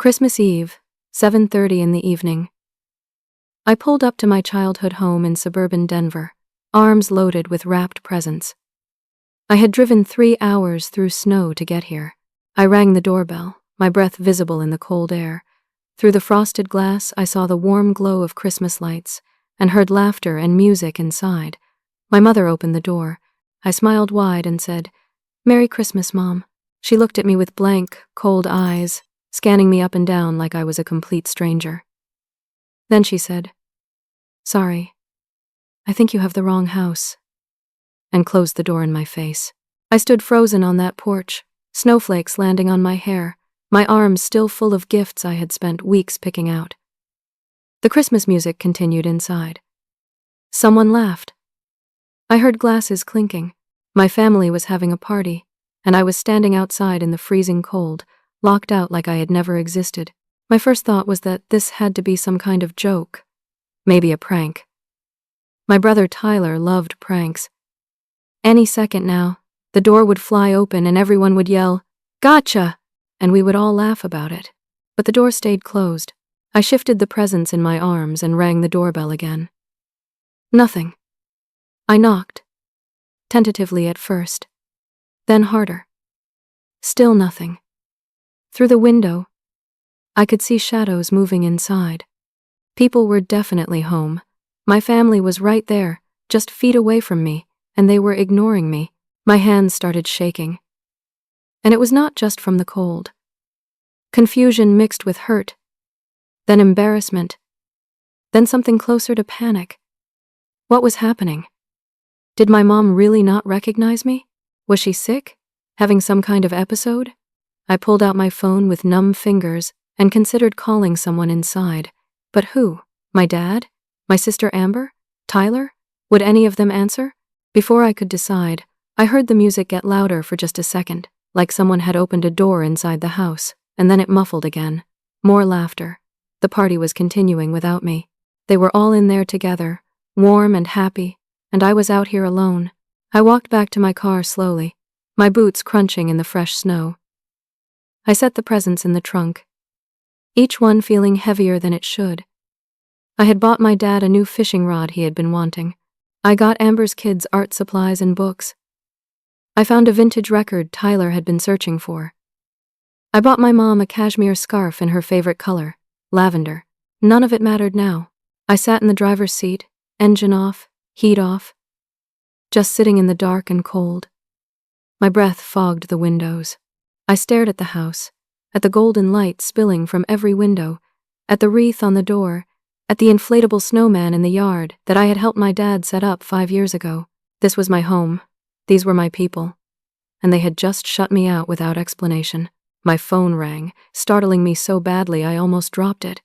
Christmas Eve, 7:30 in the evening. I pulled up to my childhood home in suburban Denver, arms loaded with wrapped presents. I had driven 3 hours through snow to get here. I rang the doorbell, my breath visible in the cold air. Through the frosted glass, I saw the warm glow of Christmas lights and heard laughter and music inside. My mother opened the door. I smiled wide and said, "Merry Christmas, Mom." She looked at me with blank, cold eyes, scanning me up and down like I was a complete stranger. Then she said, "Sorry, I think you have the wrong house," and closed the door in my face. I stood frozen on that porch, snowflakes landing on my hair, my arms still full of gifts I had spent weeks picking out. The Christmas music continued inside. Someone laughed. I heard glasses clinking. My family was having a party, and I was standing outside in the freezing cold, locked out like I had never existed. My first thought was that this had to be some kind of joke, maybe a prank. My brother Tyler loved pranks. Any second now, the door would fly open and everyone would yell, "Gotcha!" and we would all laugh about it. But the door stayed closed. I shifted the presents in my arms and rang the doorbell again. Nothing. I knocked, tentatively at first, then harder. Still nothing. Through the window, I could see shadows moving inside. People were definitely home. My family was right there, just feet away from me, and they were ignoring me. My hands started shaking. And it was not just from the cold. Confusion mixed with hurt, then embarrassment, then something closer to panic. What was happening? Did my mom really not recognize me? Was she sick? Having some kind of episode? I pulled out my phone with numb fingers and considered calling someone inside. But who? My dad? My sister Amber? Tyler? Would any of them answer? Before I could decide, I heard the music get louder for just a second, like someone had opened a door inside the house, and then it muffled again. More laughter. The party was continuing without me. They were all in there together, warm and happy, and I was out here alone. I walked back to my car slowly, my boots crunching in the fresh snow. I set the presents in the trunk, each one feeling heavier than it should. I had bought my dad a new fishing rod he had been wanting. I got Amber's kids art supplies and books. I found a vintage record Tyler had been searching for. I bought my mom a cashmere scarf in her favorite color, lavender. None of it mattered now. I sat in the driver's seat, engine off, heat off, just sitting in the dark and cold. My breath fogged the windows. I stared at the house, at the golden light spilling from every window, at the wreath on the door, at the inflatable snowman in the yard that I had helped my dad set up 5 years ago. This was my home. These were my people. And they had just shut me out without explanation. My phone rang, startling me so badly I almost dropped it.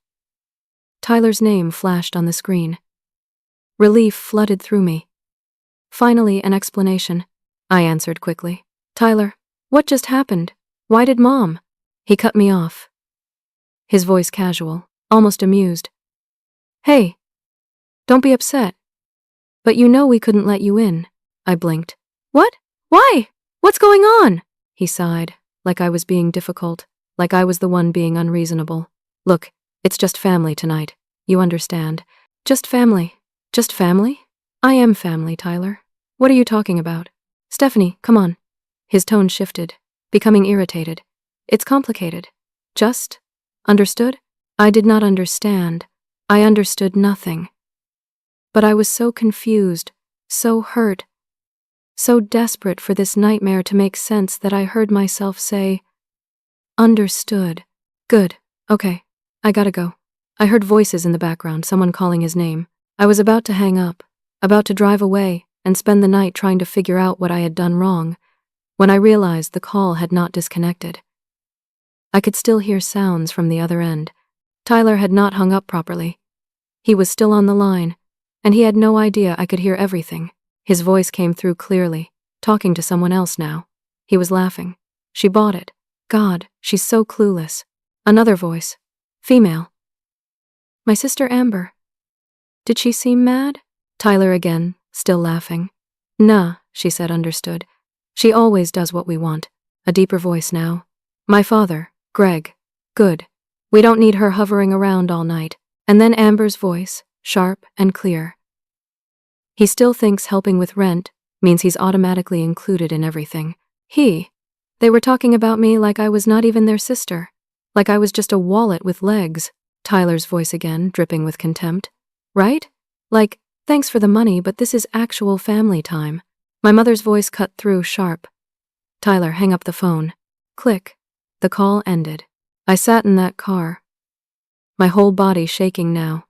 Tyler's name flashed on the screen. Relief flooded through me. Finally, an explanation. I answered quickly. "Tyler, what just happened? Why did Mom?" He cut me off. His voice casual, almost amused. "Hey, don't be upset. But you know we couldn't let you in." I blinked. "What? Why? What's going on?" He sighed, like I was being difficult, like I was the one being unreasonable. "Look, it's just family tonight. You understand. Just family. Just family? I am family, Tyler. What are you talking about? Stephanie, come on." His tone shifted, becoming irritated. "It's complicated. Just, understood?" I did not understand. I understood nothing. But I was so confused, so hurt, so desperate for this nightmare to make sense that I heard myself say, "Understood. Good. Okay. I gotta go." I heard voices in the background, someone calling his name. I was about to hang up, about to drive away and spend the night trying to figure out what I had done wrong, when I realized the call had not disconnected. I could still hear sounds from the other end. Tyler had not hung up properly. He was still on the line, and he had no idea I could hear everything. His voice came through clearly, talking to someone else now. He was laughing. "She bought it. God, she's so clueless." Another voice. Female. "My sister Amber. Did she seem mad?" Tyler again, still laughing. "Nah," she said, understood. "She always does what we want." A deeper voice now. "My father, Greg. Good. We don't need her hovering around all night. And then Amber's voice, sharp and clear. He still thinks helping with rent means he's automatically included in everything. They were talking about me like I was not even their sister. Like I was just a wallet with legs. Tyler's voice again, dripping with contempt. Right? Like, thanks for the money, but this is actual family time. My mother's voice cut through sharp. Tyler, hang up the phone. Click. The call ended. I sat in that car, my whole body shaking now.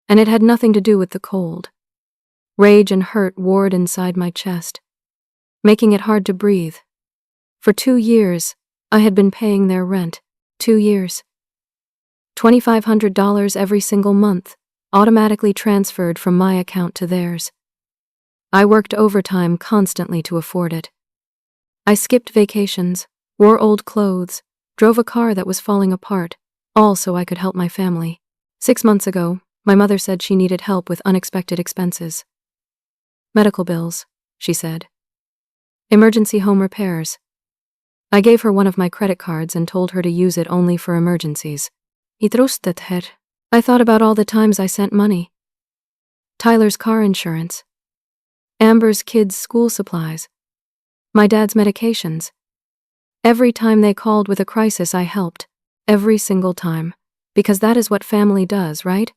And it had nothing to do with the cold. Rage and hurt warred inside my chest, making it hard to breathe. For 2 years, I had been paying their rent. 2 years. $2,500 every single month, automatically transferred from my account to theirs. I worked overtime constantly to afford it. I skipped vacations, wore old clothes, drove a car that was falling apart, all so I could help my family. 6 months ago, my mother said she needed help with unexpected expenses. Medical bills, she said. Emergency home repairs. I gave her one of my credit cards and told her to use it only for emergencies. I thought about all the times I sent money. Tyler's car insurance. Amber's kids' school supplies. My dad's medications. Every time they called with a crisis, I helped. Every single time. Because that is what family does, right?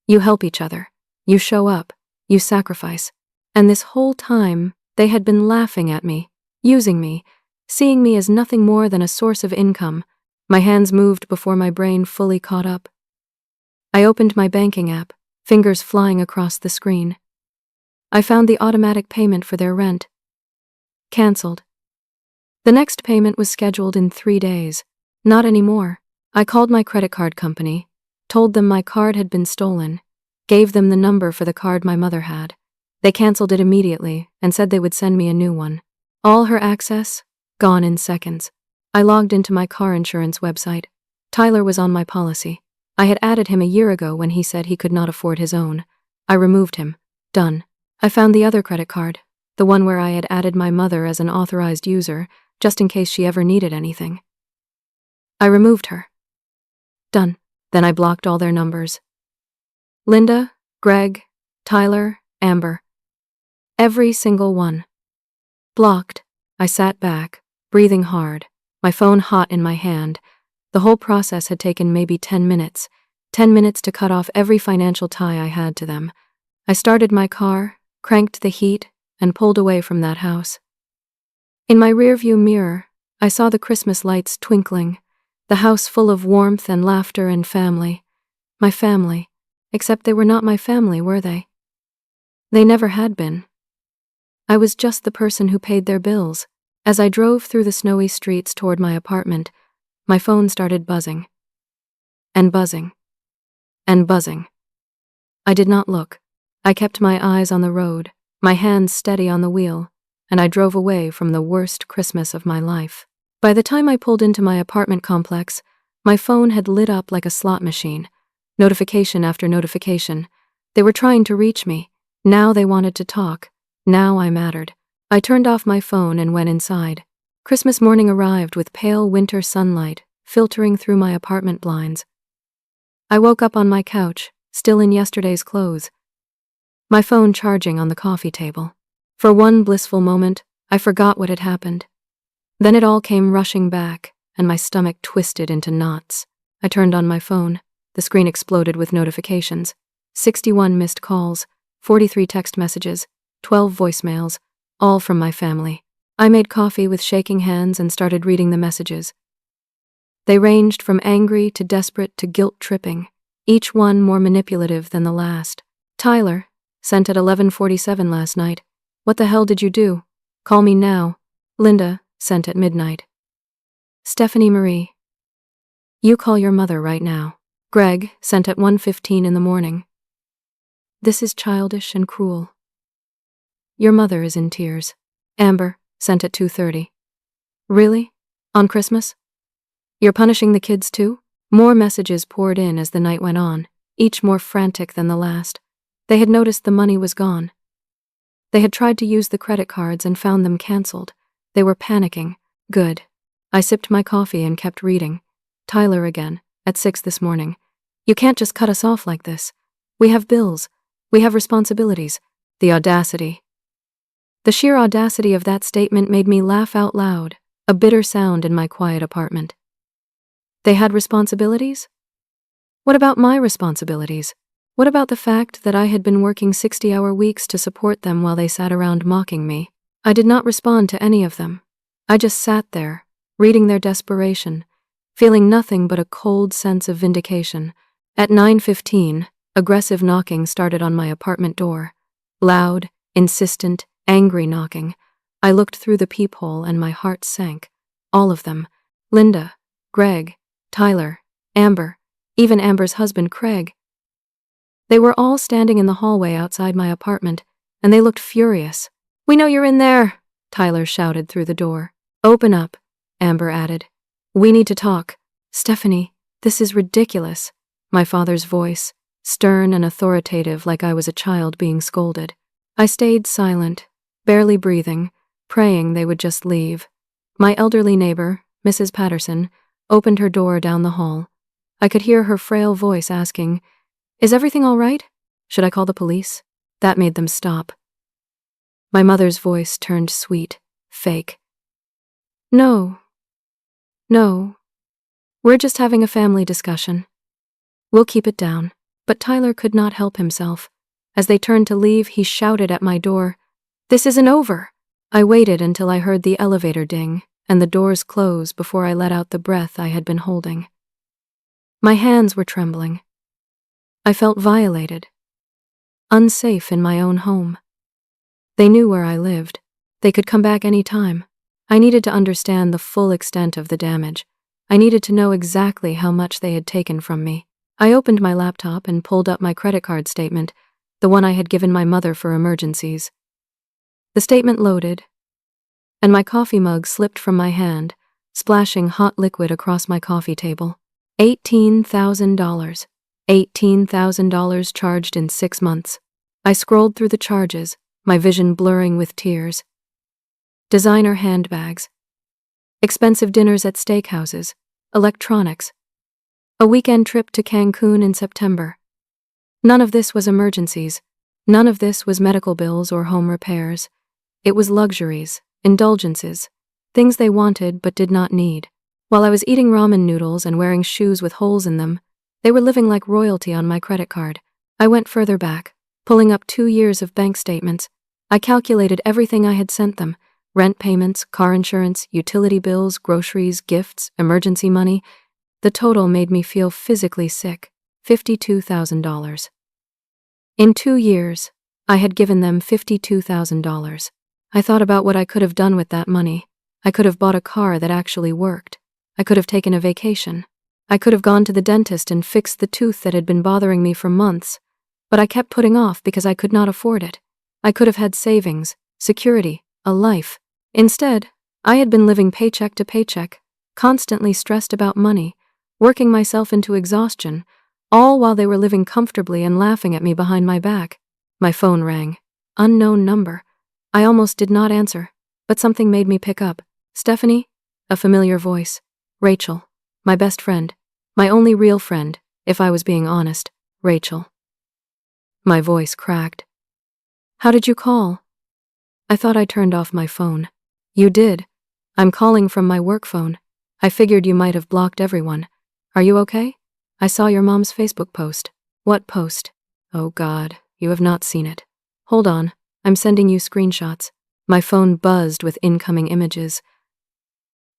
You help each other. You show up. You sacrifice. And this whole time, they had been laughing at me, using me, seeing me as nothing more than a source of income. My hands moved before my brain fully caught up. I opened my banking app, fingers flying across the screen. I found the automatic payment for their rent. Cancelled. The next payment was scheduled in 3 days. Not anymore. I called my credit card company, told them my card had been stolen, gave them the number for the card my mother had. They canceled it immediately and said they would send me a new one. All her access, gone in seconds. I logged into my car insurance website. Tyler was on my policy. I had added him a year ago when he said he could not afford his own. I removed him. Done. I found the other credit card, the one where I had added my mother as an authorized user, just in case she ever needed anything. I removed her. Done. Then I blocked all their numbers. Linda, Greg, Tyler, Amber. Every single one. Blocked. I sat back, breathing hard, my phone hot in my hand. The whole process had taken maybe 10 minutes. 10 minutes to cut off every financial tie I had to them. I started my car, cranked the heat, and pulled away from that house. In my rearview mirror, I saw the Christmas lights twinkling, the house full of warmth and laughter and family. My family. Except they were not my family, were they? They never had been. I was just the person who paid their bills. As I drove through the snowy streets toward my apartment, my phone started buzzing. And buzzing. And buzzing. I did not look. I kept my eyes on the road, my hands steady on the wheel, and I drove away from the worst Christmas of my life. By the time I pulled into my apartment complex, my phone had lit up like a slot machine. Notification after notification. They were trying to reach me. Now they wanted to talk. Now I mattered. I turned off my phone and went inside. Christmas morning arrived with pale winter sunlight filtering through my apartment blinds. I woke up on my couch, still in yesterday's clothes. My phone charging on the coffee table. For one blissful moment, I forgot what had happened. Then it all came rushing back, and my stomach twisted into knots. I turned on my phone. The screen exploded with notifications. 61 missed calls, 43 text messages, 12 voicemails, all from my family. I made coffee with shaking hands and started reading the messages. They ranged from angry to desperate to guilt-tripping, each one more manipulative than the last. Tyler, sent at 11:47 last night. What the hell did you do? Call me now. Linda, sent at midnight. Stephanie Marie. You call your mother right now. Greg, sent at 1:15 in the morning. This is childish and cruel. Your mother is in tears. Amber, sent at 2:30. Really? On Christmas? You're punishing the kids too? More messages poured in as the night went on, each more frantic than the last. They had noticed the money was gone. They had tried to use the credit cards and found them canceled. They were panicking. Good. I sipped my coffee and kept reading. Tyler again. at 6 this morning. You can't just cut us off like this. We have bills. We have responsibilities. The audacity. The sheer audacity of that statement made me laugh out loud, a bitter sound in my quiet apartment. They had responsibilities? What about my responsibilities? What about the fact that I had been working 60-hour weeks to support them while they sat around mocking me? I did not respond to any of them. I just sat there, reading their desperation, feeling nothing but a cold sense of vindication. At 9:15, aggressive knocking started on my apartment door. Loud, insistent, angry knocking. I looked through the peephole and my heart sank. All of them. Linda, Greg, Tyler, Amber, even Amber's husband, Craig. They were all standing in the hallway outside my apartment, and they looked furious. "We know you're in there," Tyler shouted through the door. "Open up," Amber added. "We need to talk." "Stephanie, this is ridiculous." My father's voice, stern and authoritative like I was a child being scolded. I stayed silent, barely breathing, praying they would just leave. My elderly neighbor, Mrs. Patterson, opened her door down the hall. I could hear her frail voice asking, "Is everything all right? Should I call the police?" That made them stop. My mother's voice turned sweet, fake. No. We're just having a family discussion. We'll keep it down." But Tyler could not help himself. As they turned to leave, he shouted at my door, "This isn't over." I waited until I heard the elevator ding and the doors close before I let out the breath I had been holding. My hands were trembling. I felt violated, unsafe in my own home. They knew where I lived. They could come back any time. I needed to understand the full extent of the damage. I needed to know exactly how much they had taken from me. I opened my laptop and pulled up my credit card statement, the one I had given my mother for emergencies. The statement loaded, and my coffee mug slipped from my hand, splashing hot liquid across my coffee table. $18,000. $18,000 charged in 6 months. I scrolled through the charges, my vision blurring with tears. Designer handbags, expensive dinners at steakhouses, electronics, a weekend trip to Cancun in September. None of this was emergencies. None of this was medical bills or home repairs. It was luxuries, indulgences, things they wanted but did not need. While I was eating ramen noodles and wearing shoes with holes in them, they were living like royalty on my credit card. I went further back, pulling up 2 years of bank statements. I calculated everything I had sent them: rent payments, car insurance, utility bills, groceries, gifts, emergency money. The total made me feel physically sick. $52,000. In 2 years, I had given them $52,000. I thought about what I could have done with that money. I could have bought a car that actually worked. I could have taken a vacation. I could have gone to the dentist and fixed the tooth that had been bothering me for months, but I kept putting off because I could not afford it. I could have had savings, security, a life. Instead, I had been living paycheck to paycheck, constantly stressed about money, working myself into exhaustion, all while they were living comfortably and laughing at me behind my back. My phone rang. Unknown number. I almost did not answer, but something made me pick up. "Stephanie?" A familiar voice. "Rachel. My best friend. My only real friend, if I was being honest. Rachel." My voice cracked. "How did you call?" I thought I turned off my phone. "You did. I'm calling from my work phone. I figured you might have blocked everyone. Are you okay? I saw your mom's Facebook post." "What post?" "Oh God, you have not seen it. Hold on, I'm sending you screenshots." My phone buzzed with incoming images.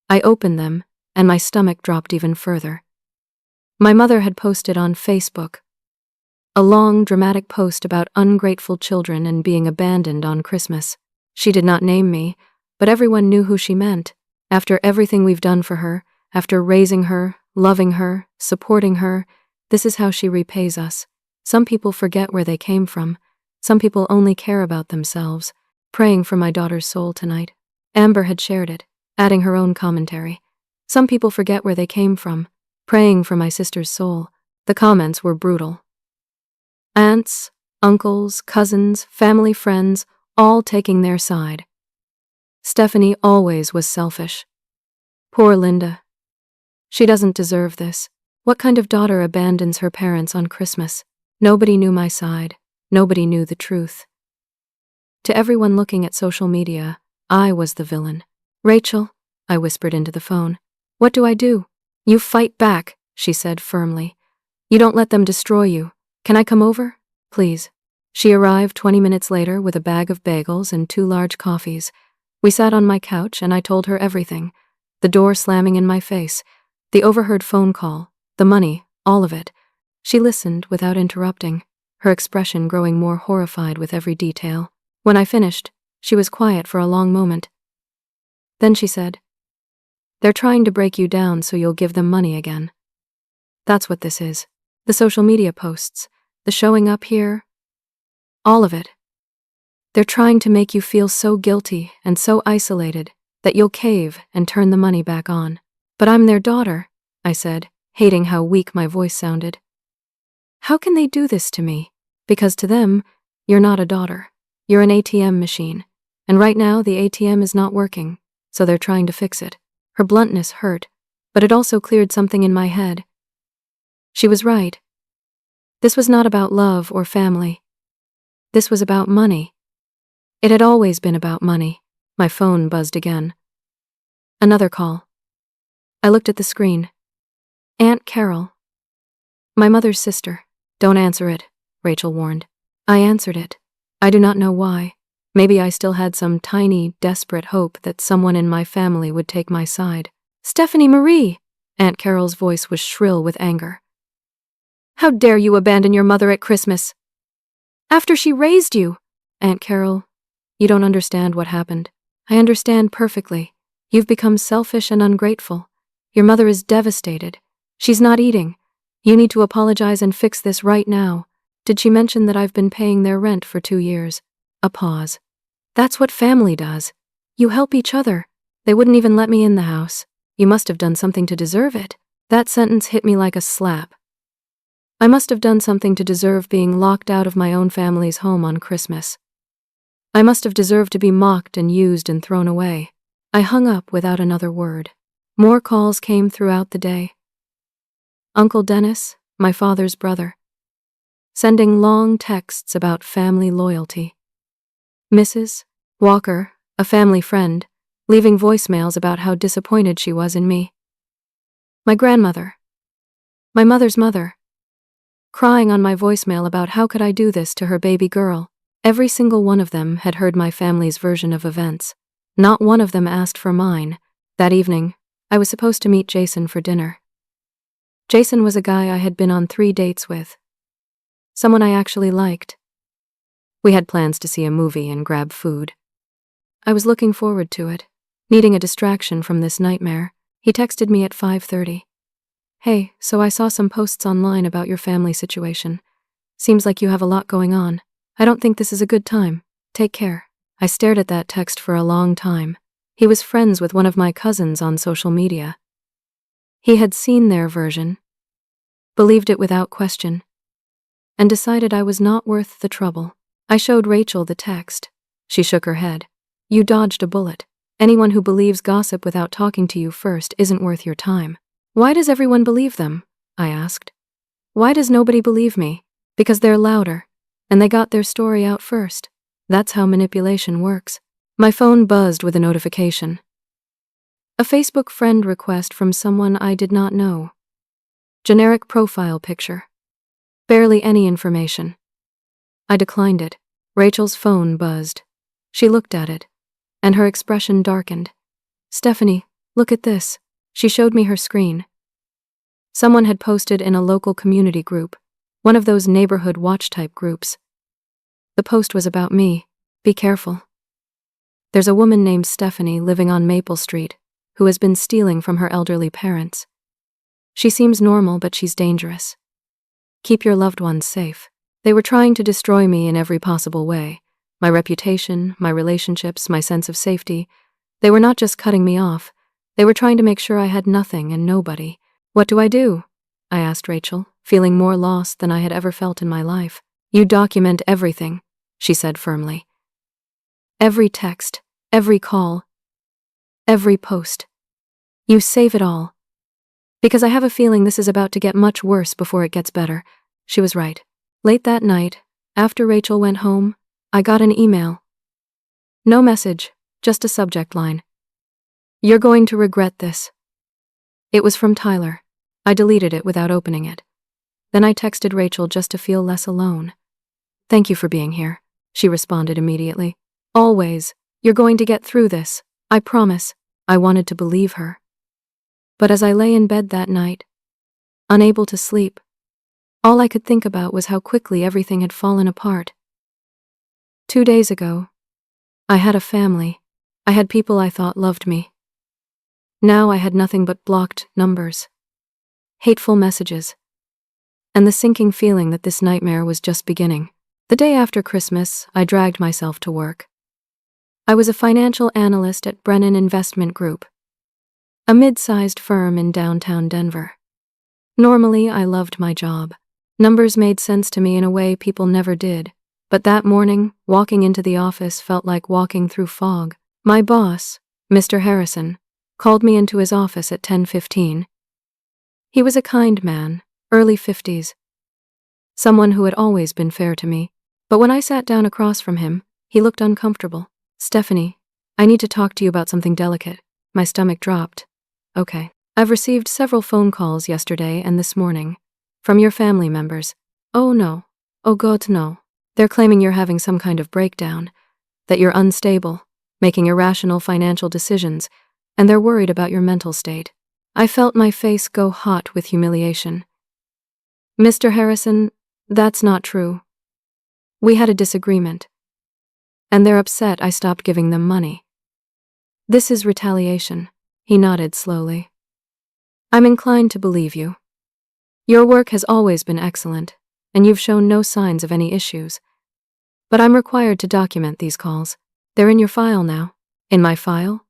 I opened them, and my stomach dropped even further. My mother had posted on Facebook a long, dramatic post about ungrateful children and being abandoned on Christmas. She did not name me, but everyone knew who she meant. After everything we've done for her, after raising her, loving her, supporting her, this is how she repays us. Some people forget where they came from. Some people only care about themselves. Praying for my daughter's soul tonight. Amber had shared it, adding her own commentary. Some people forget where they came from. Praying for my sister's soul. The comments were brutal. Aunts, uncles, cousins, family friends, all taking their side. Stephanie always was selfish. Poor Linda. She doesn't deserve this. What kind of daughter abandons her parents on Christmas? Nobody knew my side. Nobody knew the truth. To everyone looking at social media, I was the villain. Rachel, I whispered into the phone. What do I do? You fight back, she said firmly. You don't let them destroy you. Can I come over? Please. She arrived 20 minutes later with a bag of bagels and 2 large coffees. We sat on my couch and I told her everything. The door slamming in my face, the overheard phone call, the money, all of it. She listened without interrupting, her expression growing more horrified with every detail. When I finished, she was quiet for a long moment. Then she said, "They're trying to break you down so you'll give them money again. That's what this is. The social media posts, the showing up here, all of it. They're trying to make you feel so guilty and so isolated that you'll cave and turn the money back on. But I'm their daughter," I said, hating how weak my voice sounded. "How can they do this to me? Because to them, you're not a daughter. You're an ATM machine. And right now the ATM is not working, so they're trying to fix it." Her bluntness hurt, but it also cleared something in my head. She was right. This was not about love or family. This was about money. It had always been about money. My phone buzzed again. Another call. I looked at the screen. Aunt Carol. My mother's sister. "Don't answer it," Rachel warned. I answered it. I do not know why. Maybe I still had some tiny, desperate hope that someone in my family would take my side. "Stephanie Marie!" Aunt Carol's voice was shrill with anger. "How dare you abandon your mother at Christmas? After she raised you!" "Aunt Carol, you don't understand what happened. I understand perfectly. You've become selfish and ungrateful. Your mother is devastated. She's not eating. You need to apologize and fix this right now. Did she mention that I've been paying their rent for 2 years?" A pause. "That's what family does. You help each other. They wouldn't even let me in the house. You must have done something to deserve it." That sentence hit me like a slap. I must have done something to deserve being locked out of my own family's home on Christmas. I must have deserved to be mocked and used and thrown away. I hung up without another word. More calls came throughout the day. Uncle Dennis, my father's brother, sending long texts about family loyalty. Mrs. Walker, a family friend, leaving voicemails about how disappointed she was in me. My grandmother, my mother's mother, crying on my voicemail about how could I do this to her baby girl. Every single one of them had heard my family's version of events. Not one of them asked for mine. That evening, I was supposed to meet Jason for dinner. Jason was a guy I had been on 3 dates with. Someone I actually liked. We had plans to see a movie and grab food. I was looking forward to it, needing a distraction from this nightmare. He texted me at 5:30. "Hey, so I saw some posts online about your family situation. Seems like you have a lot going on. I don't think this is a good time. Take care." I stared at that text for a long time. He was friends with one of my cousins on social media. He had seen their version, believed it without question, and decided I was not worth the trouble. I showed Rachel the text. She shook her head. "You dodged a bullet. Anyone who believes gossip without talking to you first isn't worth your time." "Why does everyone believe them?" I asked. "Why does nobody believe me?" "Because they're louder, and they got their story out first. That's how manipulation works." My phone buzzed with a notification. A Facebook friend request from someone I did not know. Generic profile picture. Barely any information. I declined it. Rachel's phone buzzed. She looked at it, and her expression darkened. "Stephanie, look at this." She showed me her screen. Someone had posted in a local community group, one of those neighborhood watch-type groups. The post was about me. "Be careful. There's a woman named Stephanie living on Maple Street who has been stealing from her elderly parents. She seems normal, but she's dangerous. Keep your loved ones safe." They were trying to destroy me in every possible way. My reputation, my relationships, my sense of safety. They were not just cutting me off. They were trying to make sure I had nothing and nobody. "What do I do?" I asked Rachel, feeling more lost than I had ever felt in my life. "You document everything," she said firmly. "Every text, every call, every post. You save it all. Because I have a feeling this is about to get much worse before it gets better. She was right. Late that night, after Rachel went home, I got an email. No message, just a subject line. You're going to regret this. It was from Tyler. I deleted it without opening it. Then I texted Rachel just to feel less alone. Thank you for being here, she responded immediately. Always. You're going to get through this. I promise. I wanted to believe her. But as I lay in bed that night, unable to sleep, all I could think about was how quickly everything had fallen apart. 2 days ago, I had a family. I had people I thought loved me. Now I had nothing but blocked numbers, hateful messages, and the sinking feeling that this nightmare was just beginning. The day after Christmas, I dragged myself to work. I was a financial analyst at Brennan Investment Group, a mid-sized firm in downtown Denver. Normally, I loved my job. Numbers made sense to me in a way people never did. But that morning, walking into the office felt like walking through fog. My boss, Mr. Harrison, called me into his office at 10:15. He was a kind man, early 50s, someone who had always been fair to me. But when I sat down across from him, he looked uncomfortable. Stephanie, I need to talk to you about something delicate. My stomach dropped. Okay. I've received several phone calls yesterday and this morning from your family members. Oh no. Oh God, no. They're claiming you're having some kind of breakdown, that you're unstable, making irrational financial decisions, and they're worried about your mental state. I felt my face go hot with humiliation. Mr. Harrison, that's not true. We had a disagreement, and they're upset I stopped giving them money. This is retaliation. He nodded slowly. I'm inclined to believe you. Your work has always been excellent, and you've shown no signs of any issues. But I'm required to document these calls. They're in your file now. In my file?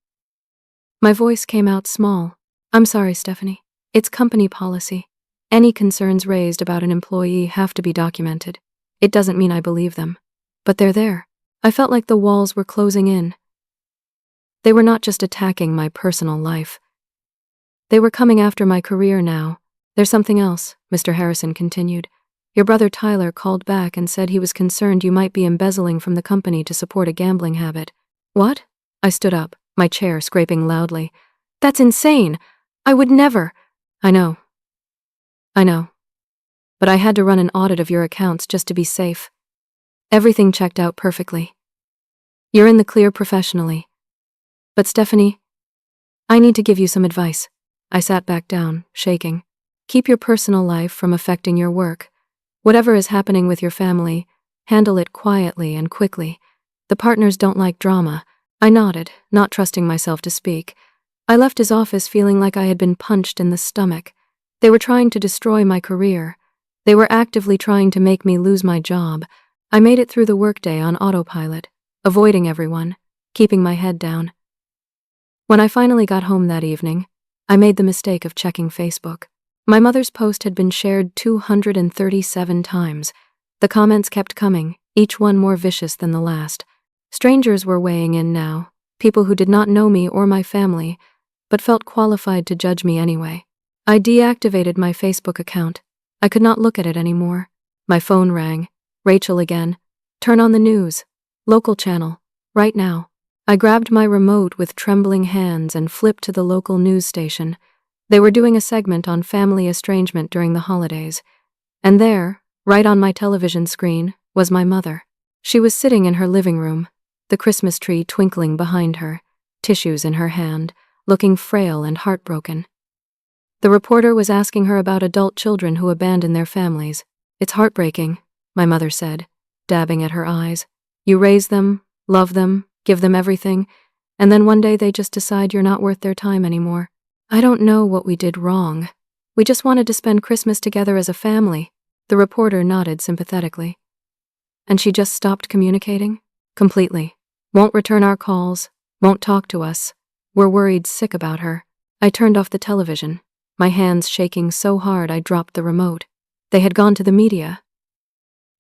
My voice came out small. I'm sorry, Stephanie. It's company policy. Any concerns raised about an employee have to be documented. It doesn't mean I believe them. But they're there. I felt like the walls were closing in. They were not just attacking my personal life. They were coming after my career now. There's something else, Mr. Harrison continued. Your brother Tyler called back and said he was concerned you might be embezzling from the company to support a gambling habit. What? I stood up, my chair scraping loudly. That's insane. I would never. I know. But I had to run an audit of your accounts just to be safe. Everything checked out perfectly. You're in the clear professionally. But Stephanie, I need to give you some advice. I sat back down, shaking. Keep your personal life from affecting your work. Whatever is happening with your family, handle it quietly and quickly. The partners don't like drama. I nodded, not trusting myself to speak. I left his office feeling like I had been punched in the stomach. They were trying to destroy my career. They were actively trying to make me lose my job. I made it through the workday on autopilot, avoiding everyone, keeping my head down. When I finally got home that evening, I made the mistake of checking Facebook. My mother's post had been shared 237 times. The comments kept coming, each one more vicious than the last. Strangers were weighing in now, people who did not know me or my family, but felt qualified to judge me anyway. I deactivated my Facebook account. I could not look at it anymore. My phone rang. Rachel again. Turn on the news. Local channel. Right now. I grabbed my remote with trembling hands and flipped to the local news station. They were doing a segment on family estrangement during the holidays. And there, right on my television screen, was my mother. She was sitting in her living room, the Christmas tree twinkling behind her, tissues in her hand, looking frail and heartbroken. The reporter was asking her about adult children who abandon their families. It's heartbreaking, my mother said, dabbing at her eyes. You raise them, love them, give them everything, and then one day they just decide you're not worth their time anymore. I don't know what we did wrong. We just wanted to spend Christmas together as a family. The reporter nodded sympathetically. And she just stopped communicating? Completely. Won't return our calls, won't talk to us. We're worried sick about her. I turned off the television, my hands shaking so hard I dropped the remote. They had gone to the media.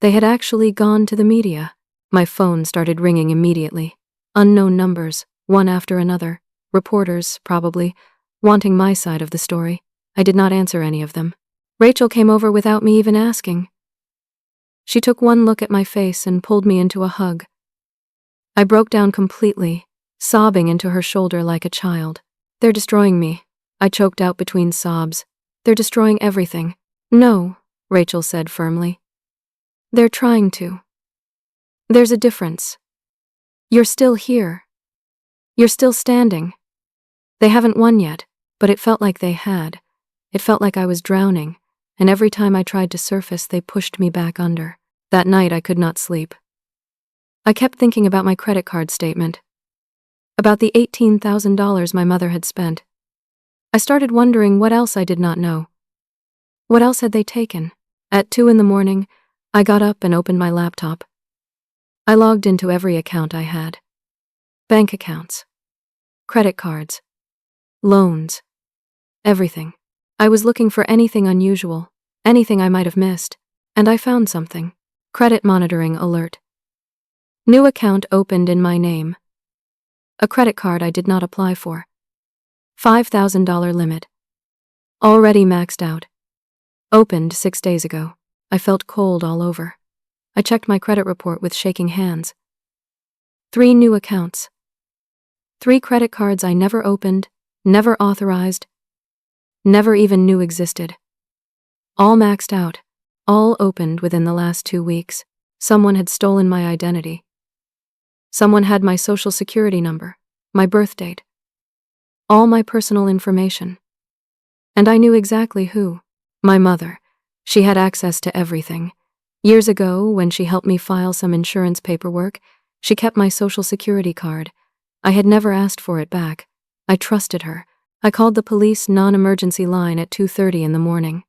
They had actually gone to the media. My phone started ringing immediately. Unknown numbers, one after another. Reporters, probably, wanting my side of the story. I did not answer any of them. Rachel came over without me even asking. She took one look at my face and pulled me into a hug. I broke down completely, sobbing into her shoulder like a child. "They're destroying me," I choked out between sobs. "They're destroying everything." "No," Rachel said firmly. "They're trying to. There's a difference. You're still here. You're still standing. They haven't won yet, but it felt like they had. It felt like I was drowning, and every time I tried to surface, they pushed me back under. That night, I could not sleep. I kept thinking about my credit card statement, about the $18,000 my mother had spent. I started wondering what else I did not know. What else had they taken? At 2 in the morning, I got up and opened my laptop. I logged into every account I had. Bank accounts, credit cards, loans, everything. I was looking for anything unusual, anything I might have missed, and I found something. Credit monitoring alert. New account opened in my name. A credit card I did not apply for. $5,000 limit. Already maxed out. Opened 6 days ago. I felt cold all over. I checked my credit report with shaking hands. 3 new accounts. 3 credit cards I never opened, never authorized, never even knew existed. All maxed out, all opened within the last 2 weeks. Someone had stolen my identity. Someone had my social security number, my birth date, all my personal information. And I knew exactly who. My mother. She had access to everything. Years ago, when she helped me file some insurance paperwork, she kept my social security card. I had never asked for it back. I trusted her. I called the police non-emergency line at 2:30 in the morning.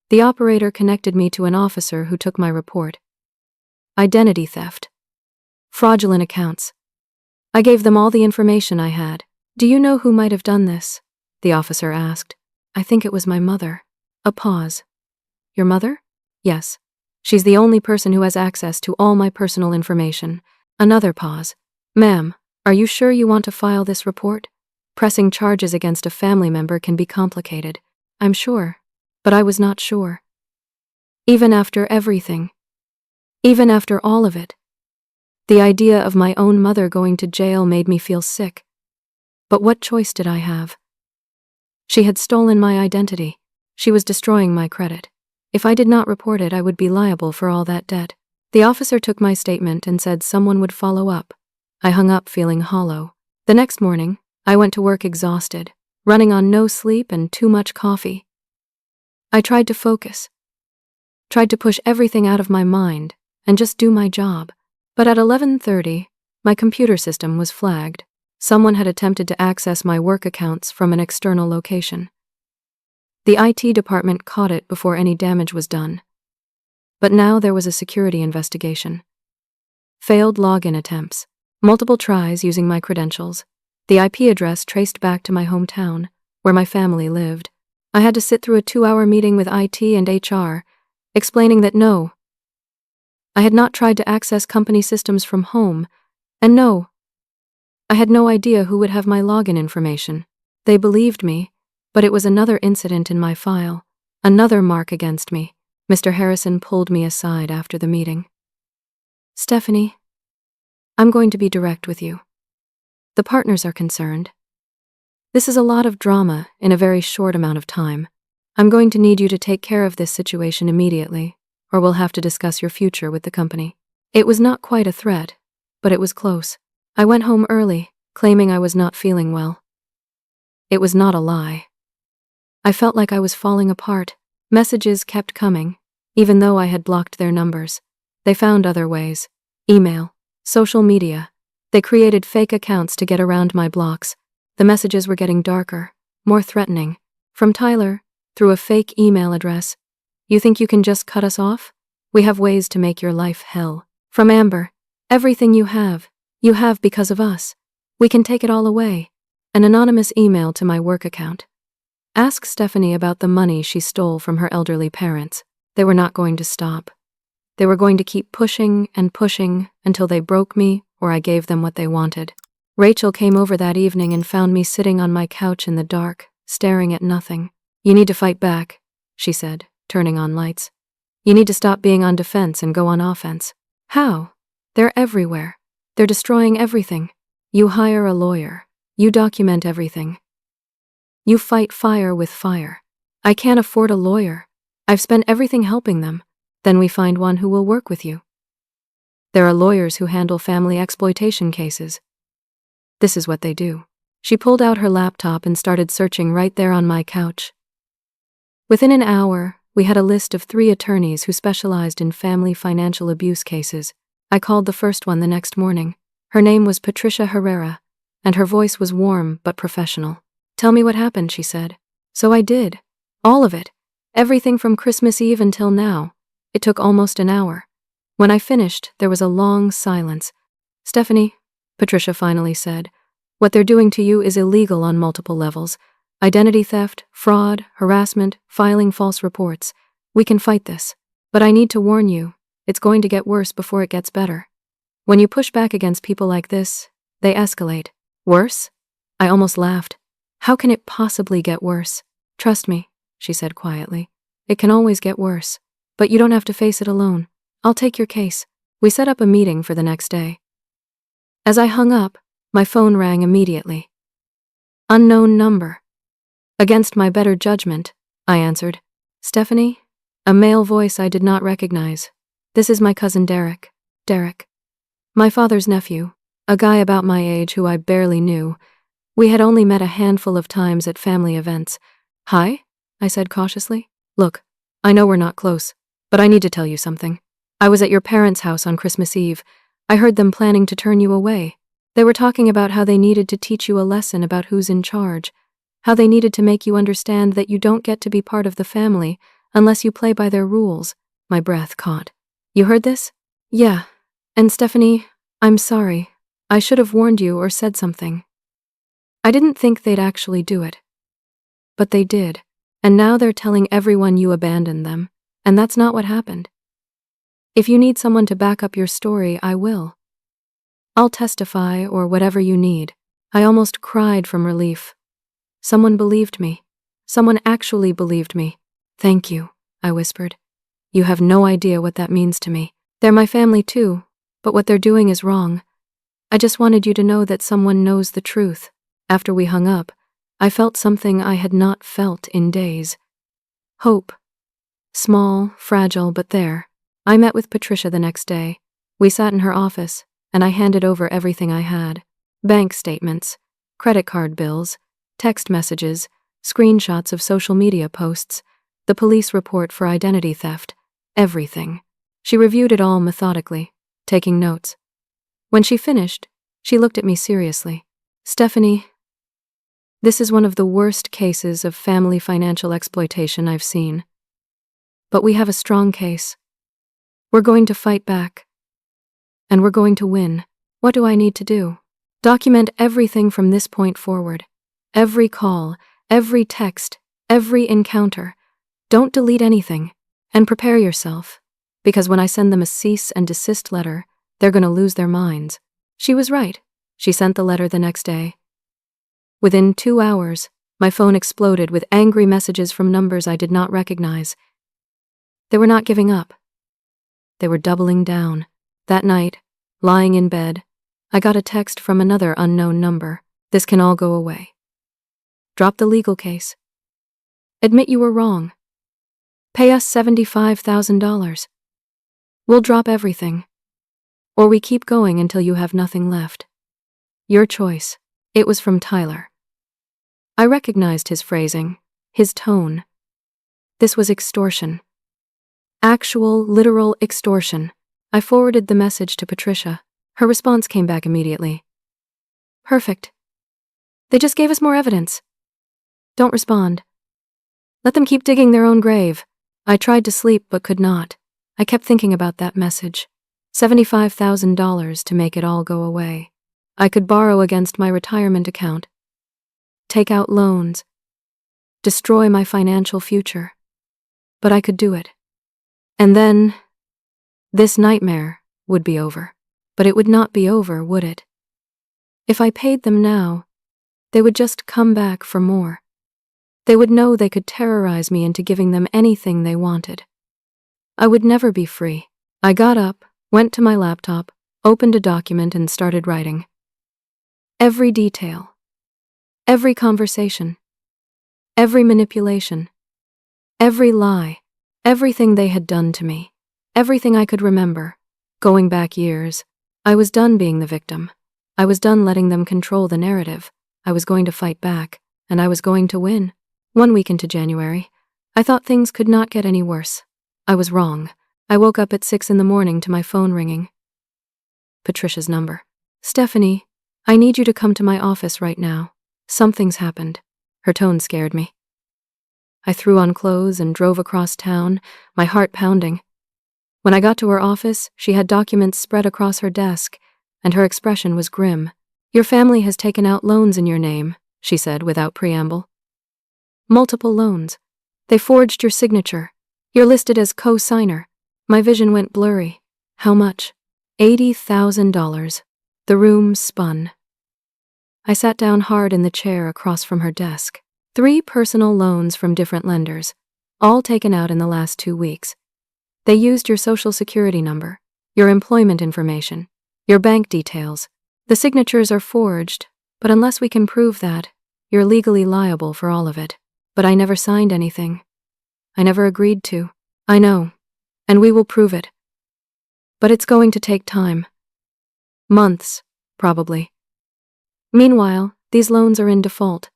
The operator connected me to an officer who took my report. Identity theft. Fraudulent accounts. I gave them all the information I had. "Do you know who might have done this?" the officer asked. "I think it was my mother." A pause. "Your mother?" "Yes. She's the only person who has access to all my personal information." Another pause. "Ma'am, are you sure you want to file this report? Pressing charges against a family member can be complicated." "I'm sure." But I was not sure. Even after everything. Even after all of it. The idea of my own mother going to jail made me feel sick. But what choice did I have? She had stolen my identity. She was destroying my credit. If I did not report it, I would be liable for all that debt. The officer took my statement and said someone would follow up. I hung up feeling hollow. The next morning, I went to work exhausted, running on no sleep and too much coffee. I tried to focus. Tried to push everything out of my mind and just do my job. But at 11:30, my computer system was flagged. Someone had attempted to access my work accounts from an external location. The IT department caught it before any damage was done. But now there was a security investigation. Failed login attempts. Multiple tries using my credentials. The IP address traced back to my hometown, where my family lived. I had to sit through a 2-hour meeting with IT and HR, explaining that no, I had not tried to access company systems from home, and no, I had no idea who would have my login information. They believed me, but it was another incident in my file, another mark against me. Mr. Harrison pulled me aside after the meeting. "Stephanie, I'm going to be direct with you. The partners are concerned. This is a lot of drama in a very short amount of time. I'm going to need you to take care of this situation immediately, or we'll have to discuss your future with the company." It was not quite a threat, but it was close. I went home early, claiming I was not feeling well. It was not a lie. I felt like I was falling apart. Messages kept coming, even though I had blocked their numbers. They found other ways. Email, social media. They created fake accounts to get around my blocks. The messages were getting darker, more threatening. From Tyler, through a fake email address. "You think you can just cut us off? We have ways to make your life hell." From Amber, "Everything you have because of us. We can take it all away." An anonymous email to my work account. "Ask Stephanie about the money she stole from her elderly parents." They were not going to stop. They were going to keep pushing and pushing until they broke me or I gave them what they wanted. Rachel came over that evening and found me sitting on my couch in the dark, staring at nothing. You need to fight back, she said, turning on lights. You need to stop being on defense and go on offense. How? They're everywhere. They're destroying everything. You hire a lawyer. You document everything. You fight fire with fire. I can't afford a lawyer. I've spent everything helping them. Then we find one who will work with you. There are lawyers who handle family exploitation cases. This is what they do. She pulled out her laptop and started searching right there on my couch. Within an hour, we had a list of 3 attorneys who specialized in family financial abuse cases. I called the first one the next morning. Her name was Patricia Herrera, and her voice was warm but professional. Tell me what happened, she said. So I did. All of it. Everything from Christmas Eve until now. It took almost an hour. When I finished, there was a long silence. Stephanie, Patricia finally said, what they're doing to you is illegal on multiple levels. Identity theft, fraud, harassment, filing false reports. We can fight this. But I need to warn you, it's going to get worse before it gets better. When you push back against people like this, they escalate. Worse? I almost laughed. How can it possibly get worse? Trust me, she said quietly. It can always get worse. But you don't have to face it alone. I'll take your case. We set up a meeting for the next day. As I hung up, my phone rang immediately. Unknown number. Against my better judgment, I answered. Stephanie? A male voice I did not recognize. This is my cousin Derek. Derek. My father's nephew, a guy about my age who I barely knew. We had only met a handful of times at family events. Hi? I said cautiously. Look, I know we're not close, but I need to tell you something. I was at your parents' house on Christmas Eve. I heard them planning to turn you away. They were talking about how they needed to teach you a lesson about who's in charge, how they needed to make you understand that you don't get to be part of the family unless you play by their rules. My breath caught. You heard this? Yeah. And Stephanie, I'm sorry. I should have warned you or said something. I didn't think they'd actually do it. But they did. And now they're telling everyone you abandoned them. And that's not what happened. If you need someone to back up your story, I will. I'll testify or whatever you need. I almost cried from relief. Someone believed me. Someone actually believed me. Thank you, I whispered. You have no idea what that means to me. They're my family too, but what they're doing is wrong. I just wanted you to know that someone knows the truth. After we hung up, I felt something I had not felt in days. Hope. Small, fragile, but there. I met with Patricia the next day. We sat in her office, and I handed over everything I had. Bank statements, credit card bills, text messages, screenshots of social media posts, the police report for identity theft, everything. She reviewed it all methodically, taking notes. When she finished, she looked at me seriously. Stephanie, this is one of the worst cases of family financial exploitation I've seen. But we have a strong case. We're going to fight back. And we're going to win. What do I need to do? Document everything from this point forward. Every call, every text, every encounter. Don't delete anything. And prepare yourself. Because when I send them a cease and desist letter, they're going to lose their minds. She was right. She sent the letter the next day. Within 2 hours, my phone exploded with angry messages from numbers I did not recognize. They were not giving up. They were doubling down. That night, lying in bed, I got a text from another unknown number. This can all go away. Drop the legal case. Admit you were wrong. Pay us $75,000. We'll drop everything. Or we keep going until you have nothing left. Your choice. It was from Tyler. I recognized his phrasing, his tone. This was extortion. Actual, literal extortion. I forwarded the message to Patricia. Her response came back immediately. Perfect. They just gave us more evidence. Don't respond. Let them keep digging their own grave. I tried to sleep but could not. I kept thinking about that message. $75,000 to make it all go away. I could borrow against my retirement account. Take out loans. Destroy my financial future. But I could do it. And then, this nightmare would be over. But it would not be over, would it? If I paid them now, they would just come back for more. They would know they could terrorize me into giving them anything they wanted. I would never be free. I got up, went to my laptop, opened a document and started writing. Every detail. Every conversation. Every manipulation. Every lie. Everything they had done to me. Everything I could remember. Going back years. I was done being the victim. I was done letting them control the narrative. I was going to fight back, and I was going to win. 1 week into January, I thought things could not get any worse. I was wrong. I woke up at 6 a.m. to my phone ringing. Patricia's number. "Stephanie, I need you to come to my office right now. Something's happened." Her tone scared me. I threw on clothes and drove across town, my heart pounding. When I got to her office, she had documents spread across her desk, and her expression was grim. "Your family has taken out loans in your name," she said without preamble. "Multiple loans. They forged your signature. You're listed as co-signer." My vision went blurry. "How much?" $80,000. The room spun. I sat down hard in the chair across from her desk. 3 personal loans from different lenders, all taken out in the last 2 weeks. They used your social security number, your employment information, your bank details. The signatures are forged, but unless we can prove that, you're legally liable for all of it. But I never signed anything. I never agreed to. I know, and we will prove it. But it's going to take time. Months, probably. Meanwhile, these loans are in default.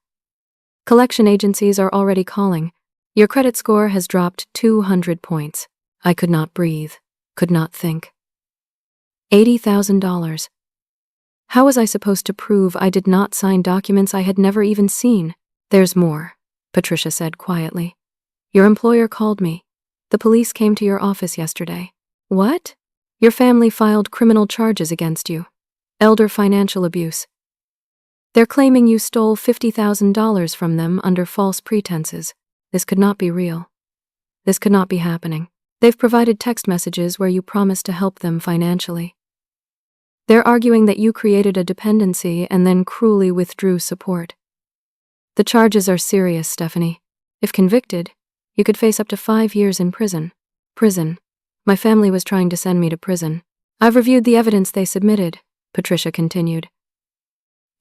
Collection agencies are already calling. Your credit score has dropped 200 points. I could not breathe, could not think. $80,000. How was I supposed to prove I did not sign documents I had never even seen? "There's more," Patricia said quietly. "Your employer called me. The police came to your office yesterday." "What?" "Your family filed criminal charges against you. Elder financial abuse. They're claiming you stole $50,000 from them under false pretenses. This could not be real. This could not be happening. They've provided text messages where you promised to help them financially. They're arguing that you created a dependency and then cruelly withdrew support. The charges are serious, Stephanie. If convicted, you could face up to 5 years in prison." "Prison? My family was trying to send me to prison. I've reviewed the evidence they submitted," Patricia continued.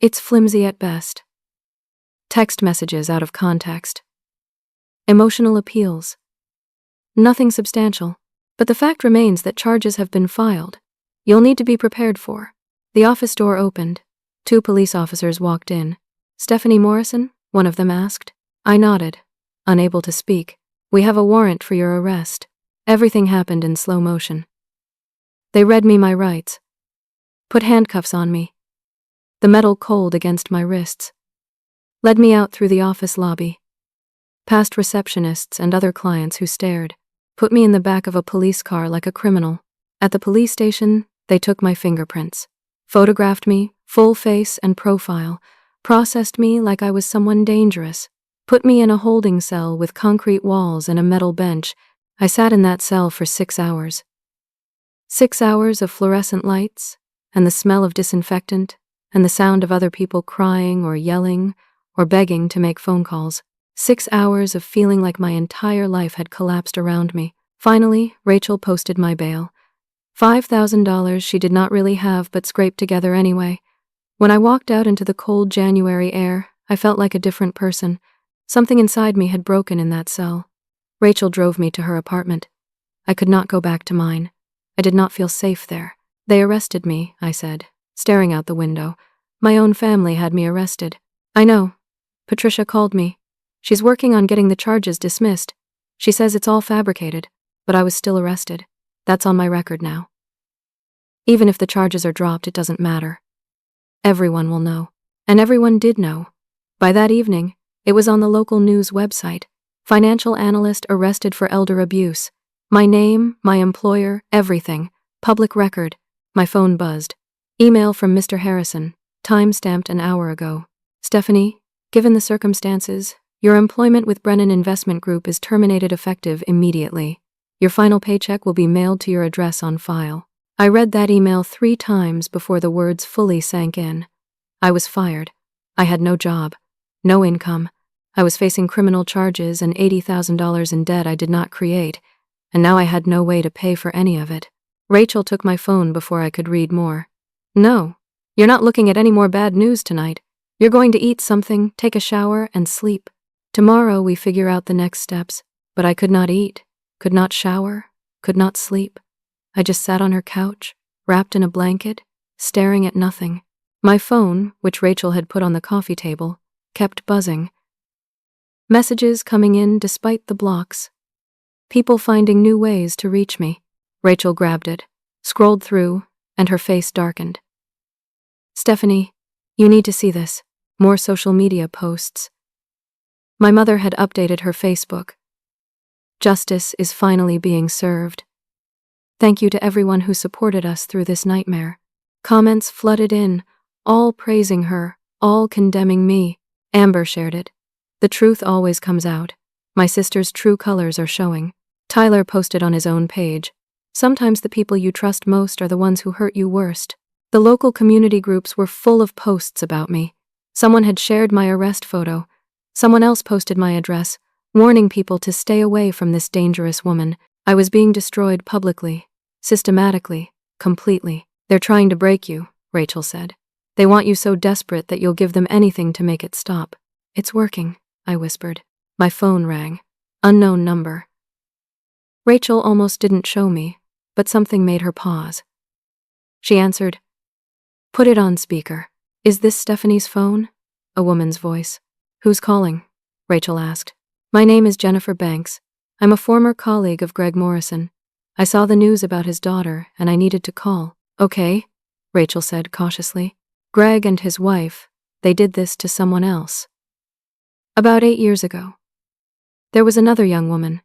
"It's flimsy at best. Text messages out of context. Emotional appeals. Nothing substantial. But the fact remains that charges have been filed. You'll need to be prepared for." The office door opened. 2 police officers walked in. "Stephanie Morrison?" one of them asked. I nodded, unable to speak. "We have a warrant for your arrest." Everything happened in slow motion. They read me my rights. Put handcuffs on me. The metal cold against my wrists. Led me out through the office lobby. Past receptionists and other clients who stared. Put me in the back of a police car like a criminal. At the police station, they took my fingerprints. Photographed me, full face and profile. Processed me like I was someone dangerous. Put me in a holding cell with concrete walls and a metal bench. I sat in that cell for 6 hours. 6 hours of fluorescent lights, and the smell of disinfectant, and the sound of other people crying or yelling or begging to make phone calls. 6 hours of feeling like my entire life had collapsed around me. Finally, Rachel posted my bail. $5,000 she did not really have but scraped together anyway. When I walked out into the cold January air, I felt like a different person. Something inside me had broken in that cell. Rachel drove me to her apartment. I could not go back to mine. I did not feel safe there. "They arrested me," I said, staring out the window. "My own family had me arrested." "I know. Patricia called me. She's working on getting the charges dismissed. She says it's all fabricated, but I was still arrested. That's on my record now. Even if the charges are dropped, it doesn't matter. Everyone will know." And everyone did know. By that evening, it was on the local news website. Financial analyst arrested for elder abuse. My name, my employer, everything. Public record. My phone buzzed. Email from Mr. Harrison, time-stamped an hour ago. "Stephanie, given the circumstances, your employment with Brennan Investment Group is terminated effective immediately. Your final paycheck will be mailed to your address on file." I read that email 3 times before the words fully sank in. I was fired. I had no job, no income. I was facing criminal charges and $80,000 in debt I did not create, and now I had no way to pay for any of it. Rachel took my phone before I could read more. No, you're not looking at any more bad news tonight. You're going to eat something, take a shower, and sleep. Tomorrow we figure out the next steps, but I could not eat, could not shower, could not sleep. I just sat on her couch, wrapped in a blanket, staring at nothing. My phone, which Rachel had put on the coffee table, kept buzzing. Messages coming in despite the blocks. People finding new ways to reach me. Rachel grabbed it, scrolled through, and her face darkened. Stephanie, you need to see this. More social media posts. My mother had updated her Facebook. Justice is finally being served. Thank you to everyone who supported us through this nightmare. Comments flooded in, all praising her, all condemning me. Amber shared it. The truth always comes out. My sister's true colors are showing. Tyler posted on his own page. Sometimes the people you trust most are the ones who hurt you worst. The local community groups were full of posts about me. Someone had shared my arrest photo. Someone else posted my address, warning people to stay away from this dangerous woman. I was being destroyed publicly, systematically, completely. They're trying to break you, Rachel said. They want you so desperate that you'll give them anything to make it stop. It's working, I whispered. My phone rang. Unknown number. Rachel almost didn't show me, but something made her pause. She answered. Put it on speaker. Is this Stephanie's phone? A woman's voice. Who's calling? Rachel asked. My name is Jennifer Banks. I'm a former colleague of Greg Morrison. I saw the news about his daughter, and I needed to call. Okay, Rachel said cautiously. Greg and his wife, they did this to someone else. About 8 years ago. There was another young woman.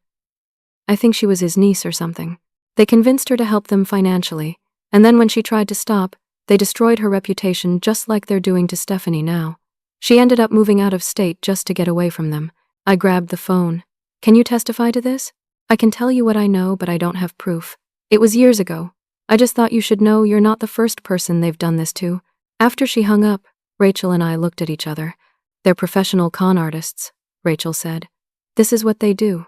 I think she was his niece or something. They convinced her to help them financially, and then when she tried to stop, they destroyed her reputation just like they're doing to Stephanie now. She ended up moving out of state just to get away from them. I grabbed the phone. Can you testify to this? I can tell you what I know, but I don't have proof. It was years ago. I just thought you should know you're not the first person they've done this to. After she hung up, Rachel and I looked at each other. They're professional con artists, Rachel said. This is what they do.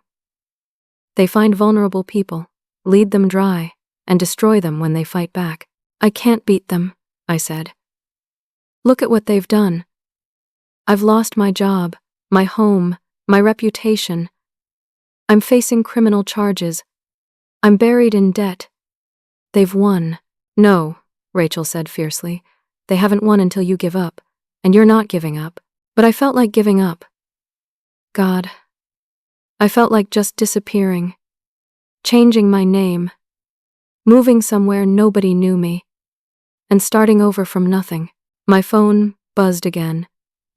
They find vulnerable people, lead them dry, and destroy them when they fight back. I can't beat them, I said. Look at what they've done. I've lost my job, my home, my reputation. I'm facing criminal charges. I'm buried in debt. They've won. No, Rachel said fiercely. They haven't won until you give up, and you're not giving up. But I felt like giving up. God. I felt like just disappearing, changing my name, moving somewhere nobody knew me, and starting over from nothing. My phone buzzed again.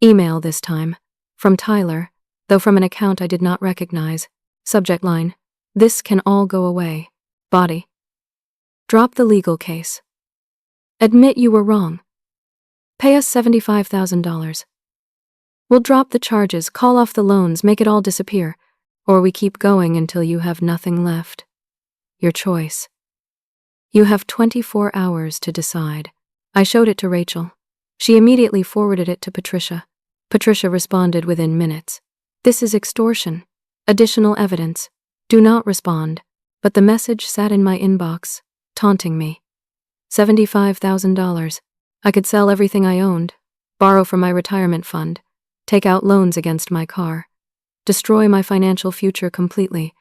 Email this time. From Tyler, though from an account I did not recognize. Subject line. This can all go away. Body. Drop the legal case. Admit you were wrong. Pay us $75,000. We'll drop the charges, call off the loans, make it all disappear, or we keep going until you have nothing left. Your choice. You have 24 hours to decide. I showed it to Rachel. She immediately forwarded it to Patricia. Patricia responded within minutes. This is extortion. Additional evidence. Do not respond. But the message sat in my inbox, taunting me. $75,000. I could sell everything I owned, borrow from my retirement fund, take out loans against my car, destroy my financial future completely.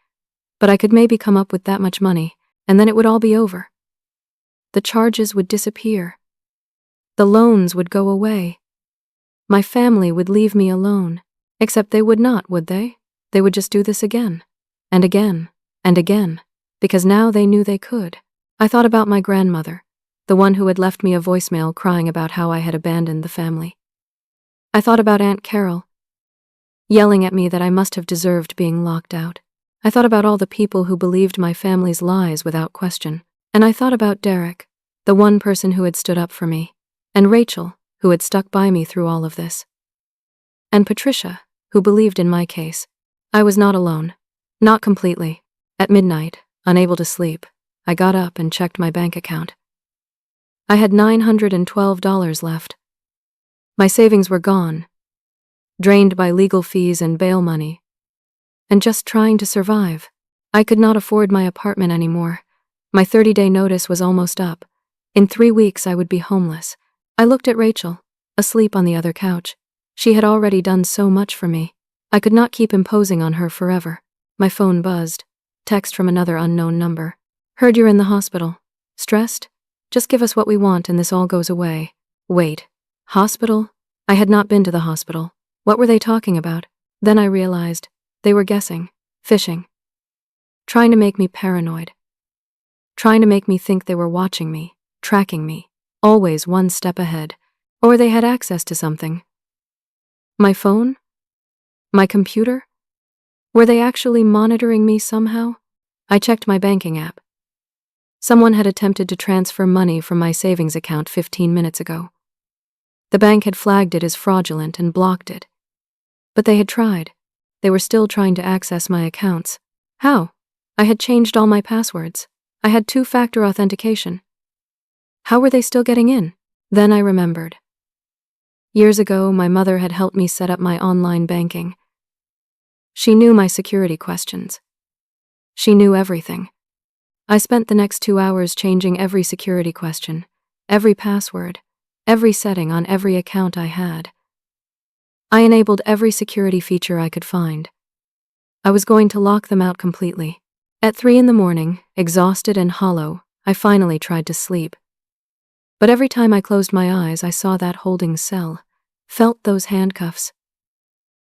But I could maybe come up with that much money, and then it would all be over. The charges would disappear. The loans would go away. My family would leave me alone. Except they would not, would they? They would just do this again, and again, and again, because now they knew they could. I thought about my grandmother, the one who had left me a voicemail crying about how I had abandoned the family. I thought about Aunt Carol, yelling at me that I must have deserved being locked out. I thought about all the people who believed my family's lies without question. And I thought about Derek, the one person who had stood up for me, and Rachel, who had stuck by me through all of this. And Patricia, who believed in my case. I was not alone. Not completely. At midnight, unable to sleep, I got up and checked my bank account. I had $912 left. My savings were gone. drained by legal fees and bail money, and just trying to survive. I could not afford my apartment anymore. My 30-day notice was almost up. In 3 weeks, I would be homeless. I looked at Rachel, asleep on the other couch. She had already done so much for me. I could not keep imposing on her forever. My phone buzzed. Text from another unknown number. Heard you're in the hospital. Stressed? Just give us what we want and this all goes away. Wait. Hospital? I had not been to the hospital. What were they talking about? Then I realized. They were guessing. Fishing. Trying to make me paranoid. Trying to make me think they were watching me, tracking me, always one step ahead. Or they had access to something. My phone? My computer? Were they actually monitoring me somehow? I checked my banking app. Someone had attempted to transfer money from my savings account 15 minutes ago. The bank had flagged it as fraudulent and blocked it. But they had tried. They were still trying to access my accounts. How? I had changed all my passwords. I had 2-factor authentication. How were they still getting in? Then I remembered. Years ago, my mother had helped me set up my online banking. She knew my security questions. She knew everything. I spent the next 2 hours changing every security question, every password, every setting on every account I had. I enabled every security feature I could find. I was going to lock them out completely. At 3 a.m, exhausted and hollow, I finally tried to sleep. But every time I closed my eyes, I saw that holding cell, felt those handcuffs.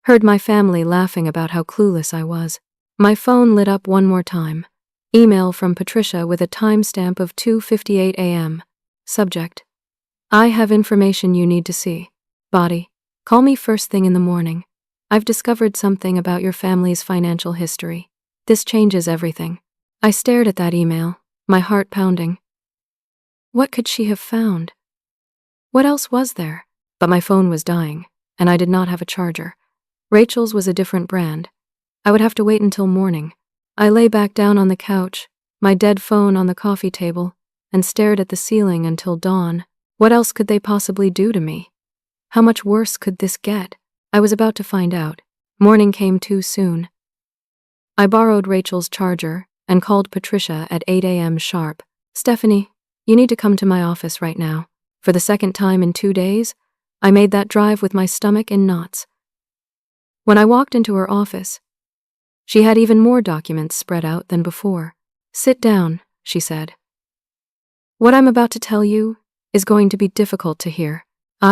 Heard my family laughing about how clueless I was. My phone lit up one more time. Email from Patricia with a timestamp of 2:58 a.m. Subject: I have information you need to see. Body: call me first thing in the morning. I've discovered something about your family's financial history. This changes everything. I stared at that email, my heart pounding. What could she have found? What else was there? But my phone was dying, and I did not have a charger. Rachel's was a different brand. I would have to wait until morning. I lay back down on the couch, my dead phone on the coffee table, and stared at the ceiling until dawn. What else could they possibly do to me? How much worse could this get? I was about to find out. Morning came too soon. I borrowed Rachel's charger and called Patricia at 8 a.m. sharp. Stephanie, you need to come to my office right now. For the second time in 2 days, I made that drive with my stomach in knots. When I walked into her office, she had even more documents spread out than before. Sit down, she said. What I'm about to tell you is going to be difficult to hear.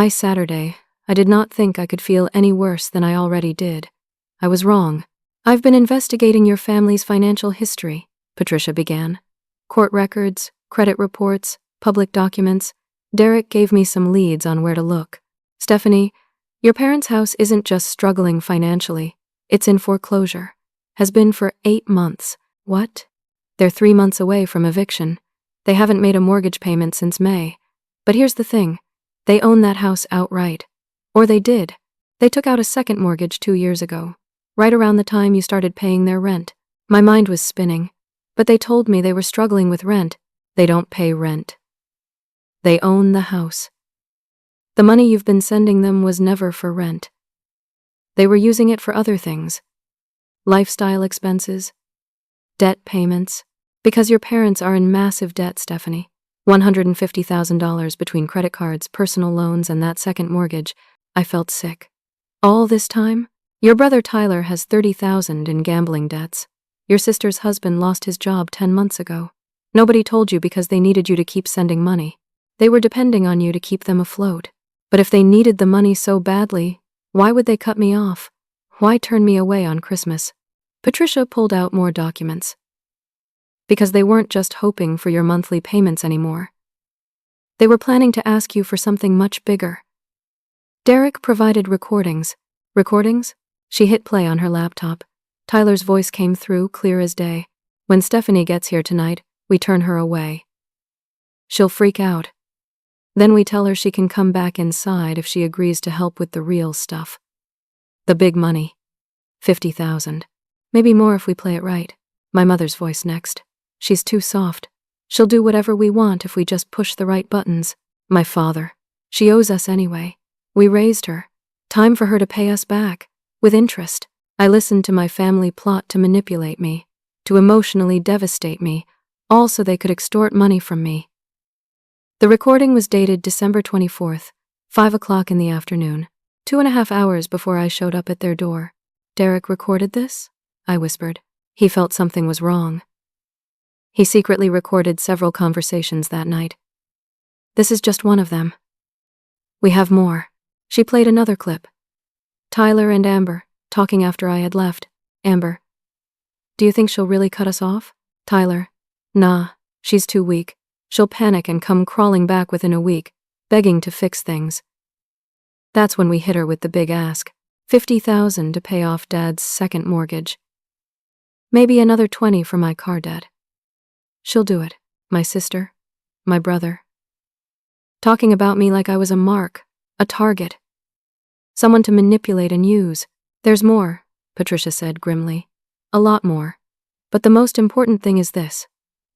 Saturday, I did not think I could feel any worse than I already did. I was wrong. I've been investigating your family's financial history, Patricia began. Court records, credit reports, public documents. Derek gave me some leads on where to look. Stephanie, your parents' house isn't just struggling financially. It's in foreclosure. Has been for 8 months. What? They're 3 months away from eviction. They haven't made a mortgage payment since May. But here's the thing. They own that house outright. Or they did. They took out a second mortgage 2 years ago, right around the time you started paying their rent. My mind was spinning. But they told me they were struggling with rent. They don't pay rent. They own the house. The money you've been sending them was never for rent. They were using it for other things. Lifestyle expenses, debt payments, because your parents are in massive debt, Stephanie. $150,000 between credit cards, personal loans, and that second mortgage. I felt sick. All this time, your brother Tyler has $30,000 in gambling debts. Your sister's husband lost his job 10 months ago. Nobody told you because they needed you to keep sending money. They were depending on you to keep them afloat. But if they needed the money so badly, why would they cut me off? Why turn me away on Christmas? Patricia pulled out more documents. Because they weren't just hoping for your monthly payments anymore. They were planning to ask you for something much bigger. Derek provided recordings. Recordings? She hit play on her laptop. Tyler's voice came through, clear as day. When Stephanie gets here tonight, we turn her away. She'll freak out. Then we tell her she can come back inside if she agrees to help with the real stuff. The big money. 50,000. Maybe more if we play it right. My mother's voice next. She's too soft. She'll do whatever we want if we just push the right buttons. My father. She owes us anyway. We raised her. Time for her to pay us back. With interest. I listened to my family plot to manipulate me, to emotionally devastate me, all so they could extort money from me. The recording was dated December 24th, 5 o'clock in the afternoon, 2.5 hours before I showed up at their door. Derek recorded this? I whispered. He felt something was wrong. He secretly recorded several conversations that night. This is just one of them. We have more. She played another clip. Tyler and Amber, talking after I had left. Amber. Do you think she'll really cut us off? Tyler. Nah, she's too weak. She'll panic and come crawling back within a week, begging to fix things. That's when we hit her with the big ask. $50,000 to pay off Dad's second mortgage. Maybe another 20 for my car debt. She'll do it. My sister. My brother. Talking about me like I was a mark, a target. Someone to manipulate and use. There's more, Patricia said grimly. A lot more. But the most important thing is this.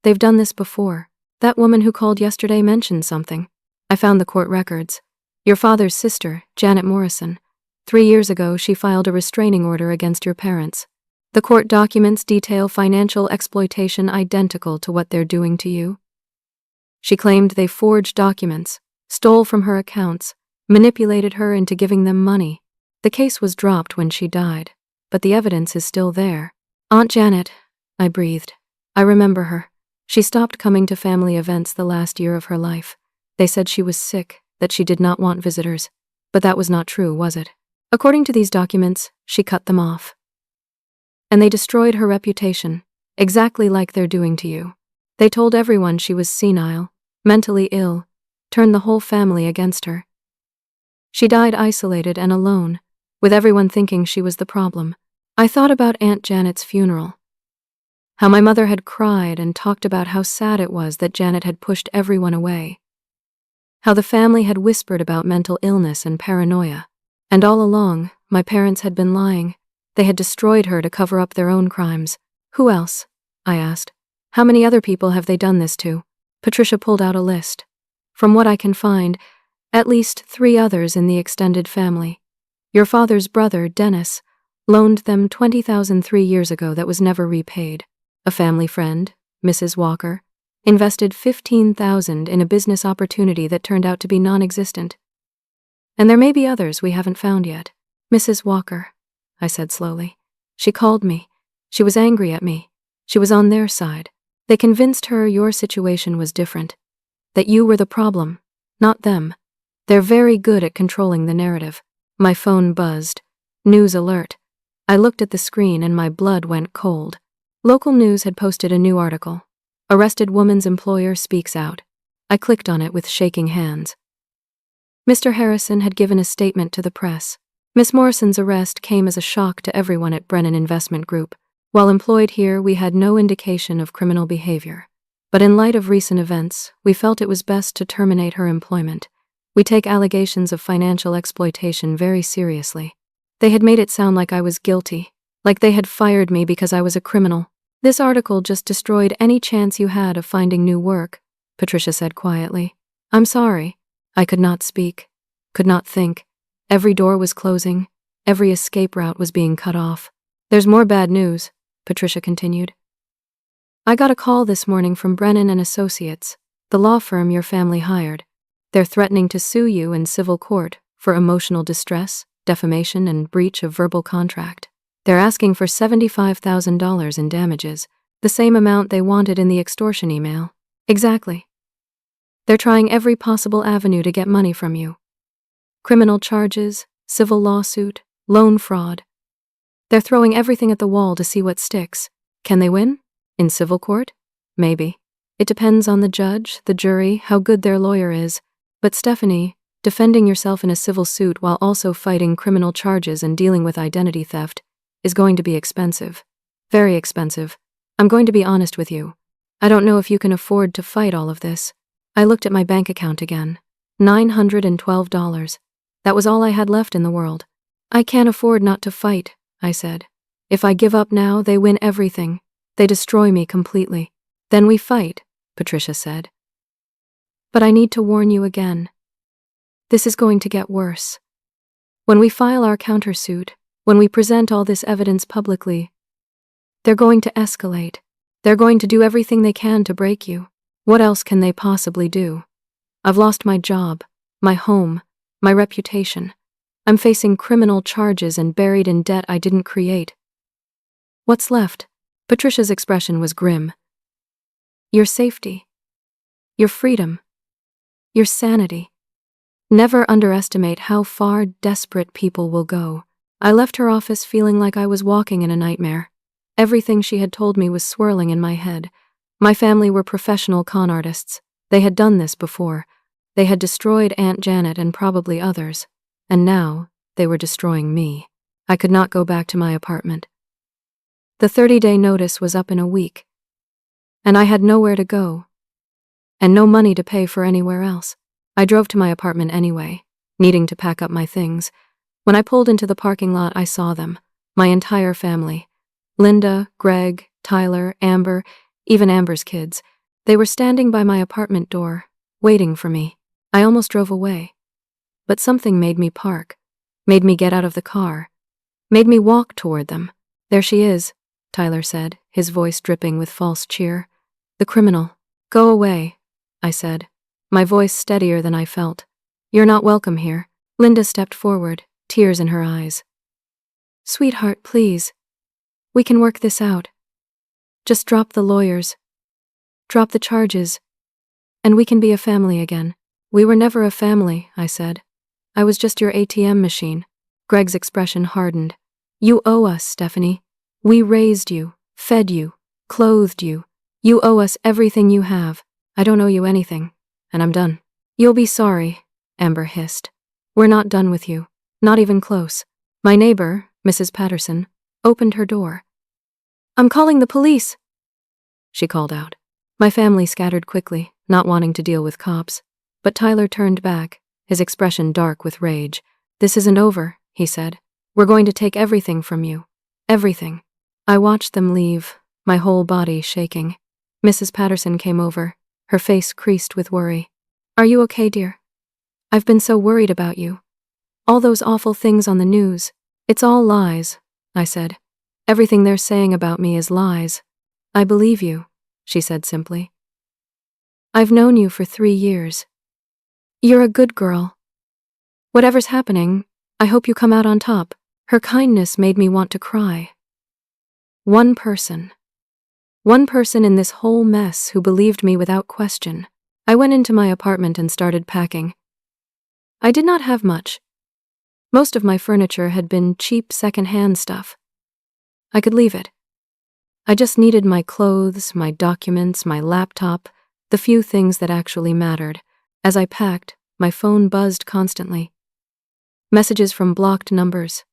They've done this before. That woman who called yesterday mentioned something. I found the court records. Your father's sister, Janet Morrison. 3 years ago, she filed a restraining order against your parents. The court documents detail financial exploitation identical to what they're doing to you. She claimed they forged documents, stole from her accounts, manipulated her into giving them money. The case was dropped when she died, but the evidence is still there. Aunt Janet, I breathed. I remember her. She stopped coming to family events the last year of her life. They said she was sick, that she did not want visitors. But that was not true, was it? According to these documents, she cut them off. And they destroyed her reputation, exactly like they're doing to you. They told everyone she was senile, mentally ill, turned the whole family against her. She died isolated and alone, with everyone thinking she was the problem. I thought about Aunt Janet's funeral. How my mother had cried and talked about how sad it was that Janet had pushed everyone away. How the family had whispered about mental illness and paranoia. And all along, my parents had been lying. They had destroyed her to cover up their own crimes. Who else? I asked. How many other people have they done this to? Patricia pulled out a list. From what I can find, at least 3 others in the extended family. Your father's brother, Dennis, loaned them $20,000 3 years ago that was never repaid. A family friend, Mrs. Walker, invested $15,000 in a business opportunity that turned out to be non-existent. And there may be others we haven't found yet. Mrs. Walker, I said slowly. She called me. She was angry at me. She was on their side. They convinced her your situation was different. That you were the problem, not them. They're very good at controlling the narrative. My phone buzzed. News alert. I looked at the screen and my blood went cold. Local news had posted a new article. Arrested woman's employer speaks out. I clicked on it with shaking hands. Mr. Harrison had given a statement to the press. Miss Morrison's arrest came as a shock to everyone at Brennan Investment Group. While employed here, we had no indication of criminal behavior. But in light of recent events, we felt it was best to terminate her employment. We take allegations of financial exploitation very seriously. They had made it sound like I was guilty, like they had fired me because I was a criminal. This article just destroyed any chance you had of finding new work, Patricia said quietly. I'm sorry. I could not speak, could not think. Every door was closing, every escape route was being cut off. There's more bad news, Patricia continued. I got a call this morning from Brennan and Associates, the law firm your family hired. They're threatening to sue you in civil court for emotional distress, defamation, and breach of verbal contract. They're asking for $75,000 in damages, the same amount they wanted in the extortion email. Exactly. They're trying every possible avenue to get money from you. Criminal charges, civil lawsuit, loan fraud. They're throwing everything at the wall to see what sticks. Can they win? In civil court? Maybe. It depends on the judge, the jury, how good their lawyer is. But Stephanie, defending yourself in a civil suit while also fighting criminal charges and dealing with identity theft is going to be expensive. Very expensive. I'm going to be honest with you. I don't know if you can afford to fight all of this. I looked at my bank account again. $912. That was all I had left in the world. I can't afford not to fight, I said. If I give up now, they win everything. They destroy me completely. Then we fight, Patricia said. But I need to warn you again. This is going to get worse. When we file our countersuit, when we present all this evidence publicly, they're going to escalate. They're going to do everything they can to break you. What else can they possibly do? I've lost my job, my home, my reputation. I'm facing criminal charges and buried in debt I didn't create. What's left? Patricia's expression was grim. Your safety. Your freedom. Your sanity. Never underestimate how far desperate people will go. I left her office feeling like I was walking in a nightmare. Everything she had told me was swirling in my head. My family were professional con artists. They had done this before. They had destroyed Aunt Janet and probably others. And now, they were destroying me. I could not go back to my apartment. The 30-day notice was up in a week. And I had nowhere to go. And no money to pay for anywhere else. I drove to my apartment anyway, needing to pack up my things. When I pulled into the parking lot, I saw them. My entire family. Linda, Greg, Tyler, Amber, even Amber's kids. They were standing by my apartment door, waiting for me. I almost drove away. But something made me park, made me get out of the car, made me walk toward them. There she is, Tyler said, his voice dripping with false cheer. The criminal. Go away, I said, my voice steadier than I felt. You're not welcome here. Linda stepped forward, tears in her eyes. Sweetheart, please. We can work this out. Just drop the lawyers. Drop the charges. And we can be a family again. We were never a family, I said. I was just your ATM machine. Greg's expression hardened. You owe us, Stephanie. We raised you, fed you, clothed you. You owe us everything you have. I don't owe you anything, and I'm done. You'll be sorry, Amber hissed. We're not done with you. Not even close. My neighbor, Mrs. Patterson, opened her door. I'm calling the police, she called out. My family scattered quickly, not wanting to deal with cops. But Tyler turned back, his expression dark with rage. This isn't over, he said. We're going to take everything from you. Everything. I watched them leave, my whole body shaking. Mrs. Patterson came over, her face creased with worry. Are you okay, dear? I've been so worried about you. All those awful things on the news. It's all lies, I said. Everything they're saying about me is lies. I believe you, she said simply. I've known you for 3 years. You're a good girl. Whatever's happening, I hope you come out on top. Her kindness made me want to cry. One person in this whole mess who believed me without question. I went into my apartment and started packing. I did not have much. Most of my furniture had been cheap second-hand stuff. I could leave it. I just needed my clothes, my documents, my laptop, the few things that actually mattered. As I packed, my phone buzzed constantly. Messages from blocked numbers.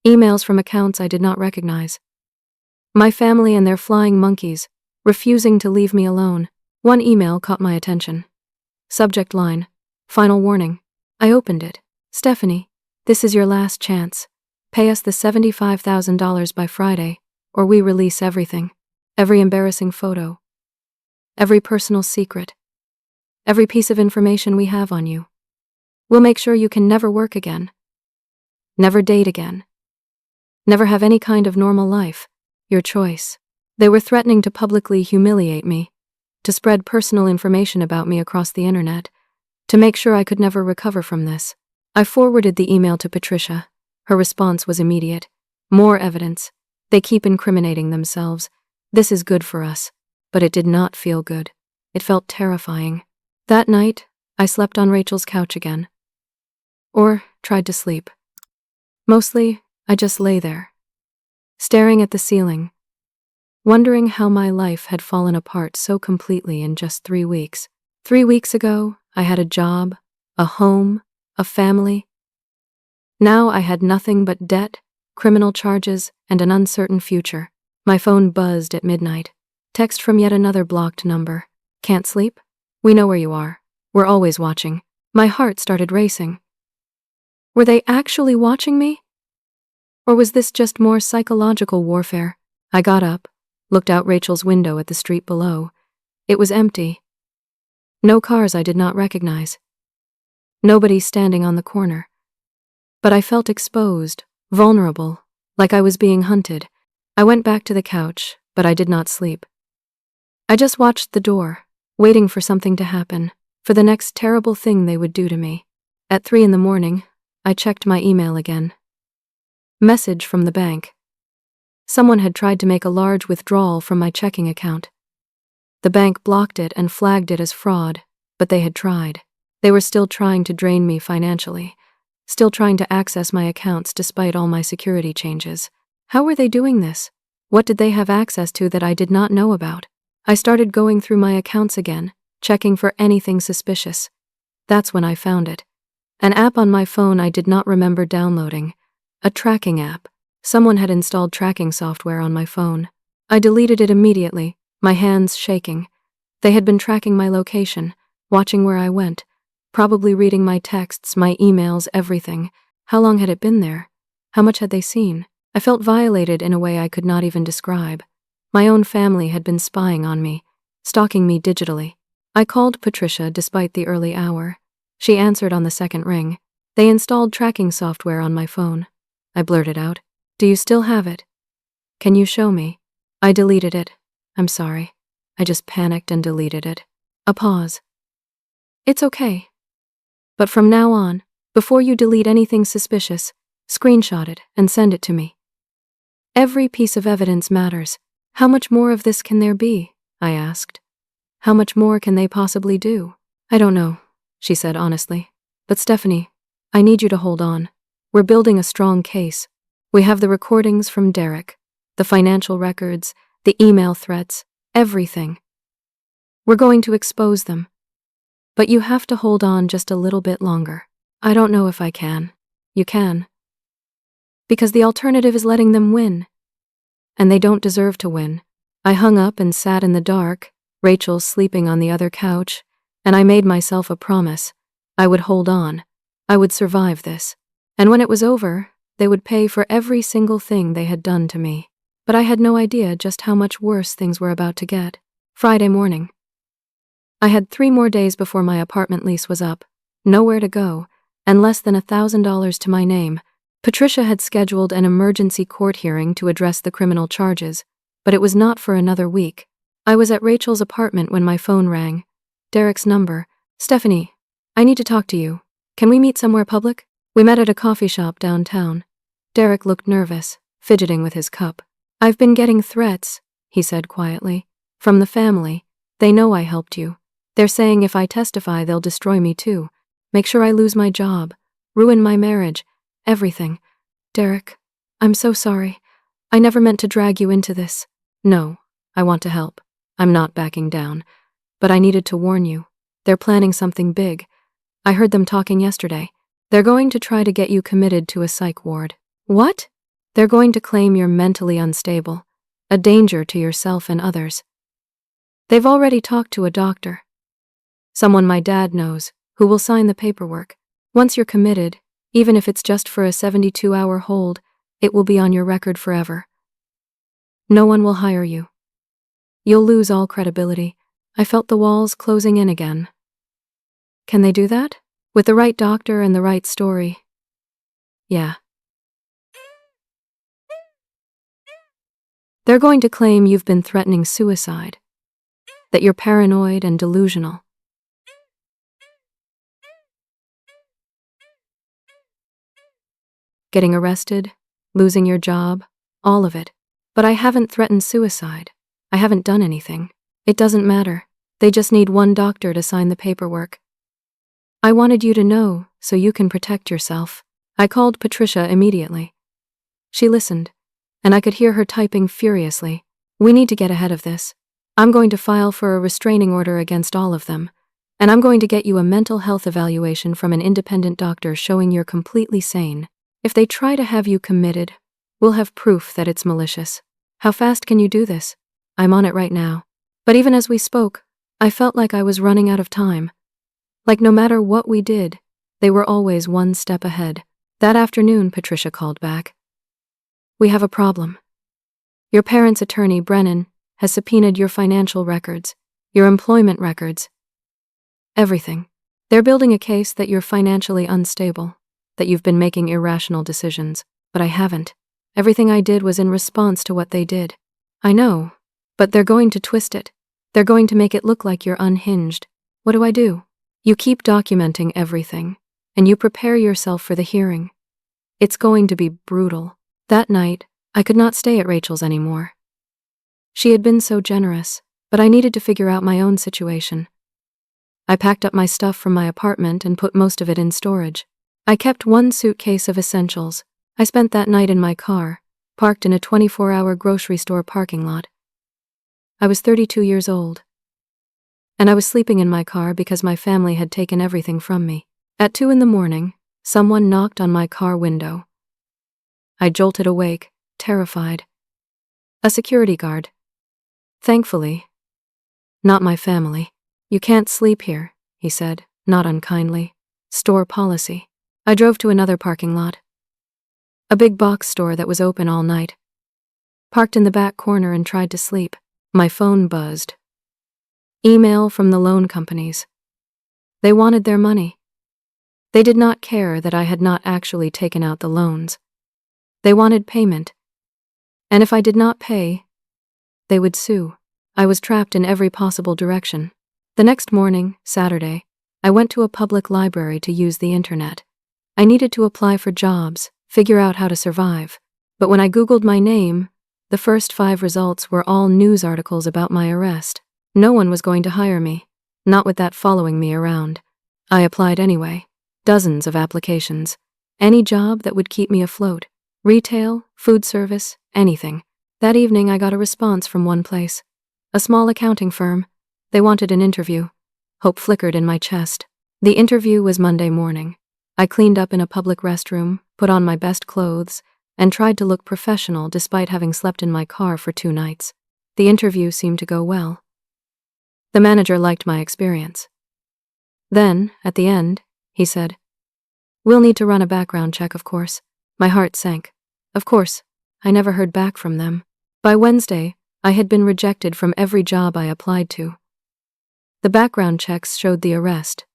Emails from accounts I did not recognize. My family and their flying monkeys, refusing to leave me alone. One email caught my attention. Subject line, final warning. I opened it. Stephanie, this is your last chance. Pay us the $75,000 by Friday, or we release everything. Every embarrassing photo. Every personal secret. Every piece of information we have on you. We'll make sure you can never work again. Never date again. Never have any kind of normal life. Your choice. They were threatening to publicly humiliate me, to spread personal information about me across the internet, to make sure I could never recover from this. I forwarded the email to Patricia. Her response was immediate. More evidence. They keep incriminating themselves. This is good for us. But it did not feel good. It felt terrifying. That night, I slept on Rachel's couch again. Or tried to sleep. Mostly, I just lay there, staring at the ceiling, wondering how my life had fallen apart so completely in just 3 weeks. 3 weeks ago, I had a job, a home, a family. Now I had nothing but debt, criminal charges, and an uncertain future. My phone buzzed at midnight. Text from yet another blocked number. Can't sleep? We know where you are. We're always watching. My heart started racing. Were they actually watching me? Or was this just more psychological warfare? I got up, looked out Rachel's window at the street below. It was empty. No cars I did not recognize. Nobody standing on the corner. But I felt exposed, vulnerable, like I was being hunted. I went back to the couch, but I did not sleep. I just watched the door, waiting for something to happen, for the next terrible thing they would do to me. At 3 in the morning, I checked my email again. Message from the bank. Someone had tried to make a large withdrawal from my checking account. The bank blocked it and flagged it as fraud, but they had tried. They were still trying to drain me financially, still trying to access my accounts despite all my security changes. How were they doing this? What did they have access to that I did not know about? I started going through my accounts again, checking for anything suspicious. That's when I found it. An app on my phone I did not remember downloading. A tracking app. Someone had installed tracking software on my phone. I deleted it immediately, my hands shaking. They had been tracking my location, watching where I went, probably reading my texts, my emails, everything. How long had it been there? How much had they seen? I felt violated in a way I could not even describe. My own family had been spying on me, stalking me digitally. I called Patricia despite the early hour. She answered on the second ring. They installed tracking software on my phone. I blurted out, "Do you still have it? Can you show me?" "I deleted it. I'm sorry. I just panicked and deleted it." A pause. "It's okay. But from now on, before you delete anything suspicious, screenshot it and send it to me. Every piece of evidence matters." "How much more of this can there be?" I asked. "How much more can they possibly do?" "I don't know," she said honestly. "But Stephanie, I need you to hold on. We're building a strong case. We have the recordings from Derek, the financial records, the email threats, everything. We're going to expose them. But you have to hold on just a little bit longer." "I don't know if I can." "You can. Because the alternative is letting them win. And they don't deserve to win." I hung up and sat in the dark, Rachel sleeping on the other couch, and I made myself a promise. I would hold on. I would survive this. And when it was over, they would pay for every single thing they had done to me. But I had no idea just how much worse things were about to get. Friday morning. I had 3 more days before my apartment lease was up, nowhere to go, and less than $1,000 to my name. Patricia had scheduled an emergency court hearing to address the criminal charges, but it was not for another week. I was at Rachel's apartment when my phone rang. Derek's number. "Stephanie, I need to talk to you. Can we meet somewhere public?" We met at a coffee shop downtown. Derek looked nervous, fidgeting with his cup. "I've been getting threats," he said quietly. "From the family. They know I helped you. They're saying if I testify, they'll destroy me too. Make sure I lose my job. Ruin my marriage. Everything. Derek, I'm so sorry. I never meant to drag you into this." "No, I want to help. I'm not backing down. But I needed to warn you. They're planning something big. I heard them talking yesterday. They're going to try to get you committed to a psych ward." "What?" "They're going to claim you're mentally unstable, a danger to yourself and others. They've already talked to a doctor. Someone my dad knows, who will sign the paperwork. Once you're committed, even if it's just for a 72-hour hold, it will be on your record forever. No one will hire you. You'll lose all credibility." I felt the walls closing in again. Can they do that? With the right doctor and the right story? Yeah. They're going to claim you've been threatening suicide, that you're paranoid and delusional. Getting arrested, losing your job, all of it. But I haven't threatened suicide. I haven't done anything. It doesn't matter. They just need one doctor to sign the paperwork. I wanted you to know so you can protect yourself. I called Patricia immediately. She listened, and I could hear her typing furiously. "We need to get ahead of this. I'm going to file for a restraining order against all of them, and I'm going to get you a mental health evaluation from an independent doctor showing you're completely sane. If they try to have you committed, we'll have proof that it's malicious. How fast can you do this?" "I'm on it right now." But even as we spoke, I felt like I was running out of time. Like no matter what we did, they were always one step ahead. That afternoon, Patricia called back. "We have a problem. Your parents' attorney, Brennan, has subpoenaed your financial records, your employment records, everything. They're building a case that you're financially unstable. that you've been making irrational decisions, but I haven't. Everything I did was in response to what they did. I know, but they're going to twist it. They're going to make it look like you're unhinged. What do? You keep documenting everything, and you prepare yourself for the hearing. It's going to be brutal. That night, I could not stay at Rachel's anymore. She had been so generous, but I needed to figure out my own situation. I packed up my stuff from my apartment and put most of it in storage. I kept one suitcase of essentials. I spent that night in my car, parked in a 24-hour grocery store parking lot. I was 32 years old, and I was sleeping in my car because my family had taken everything from me. At 2 a.m, someone knocked on my car window. I jolted awake, terrified. A security guard. Thankfully, not my family. You can't sleep here, he said, not unkindly. Store policy. I drove to another parking lot. A big box store that was open all night. Parked in the back corner and tried to sleep. My phone buzzed. Email from the loan companies. They wanted their money. They did not care that I had not actually taken out the loans. They wanted payment. And if I did not pay, they would sue. I was trapped in every possible direction. The next morning, Saturday, I went to a public library to use the internet. I needed to apply for jobs, figure out how to survive. But when I Googled my name, the first 5 results were all news articles about my arrest. No one was going to hire me, not with that following me around. I applied anyway. Dozens of applications. Any job that would keep me afloat. Retail, food service, anything. That evening I got a response from one place. A small accounting firm. They wanted an interview. Hope flickered in my chest. The interview was Monday morning. I cleaned up in a public restroom, put on my best clothes, and tried to look professional despite having slept in my car for 2 nights. The interview seemed to go well. The manager liked my experience. Then, at the end, he said, "We'll need to run a background check, of course." My heart sank. Of course, I never heard back from them. By Wednesday, I had been rejected from every job I applied to. The background checks showed the arrest.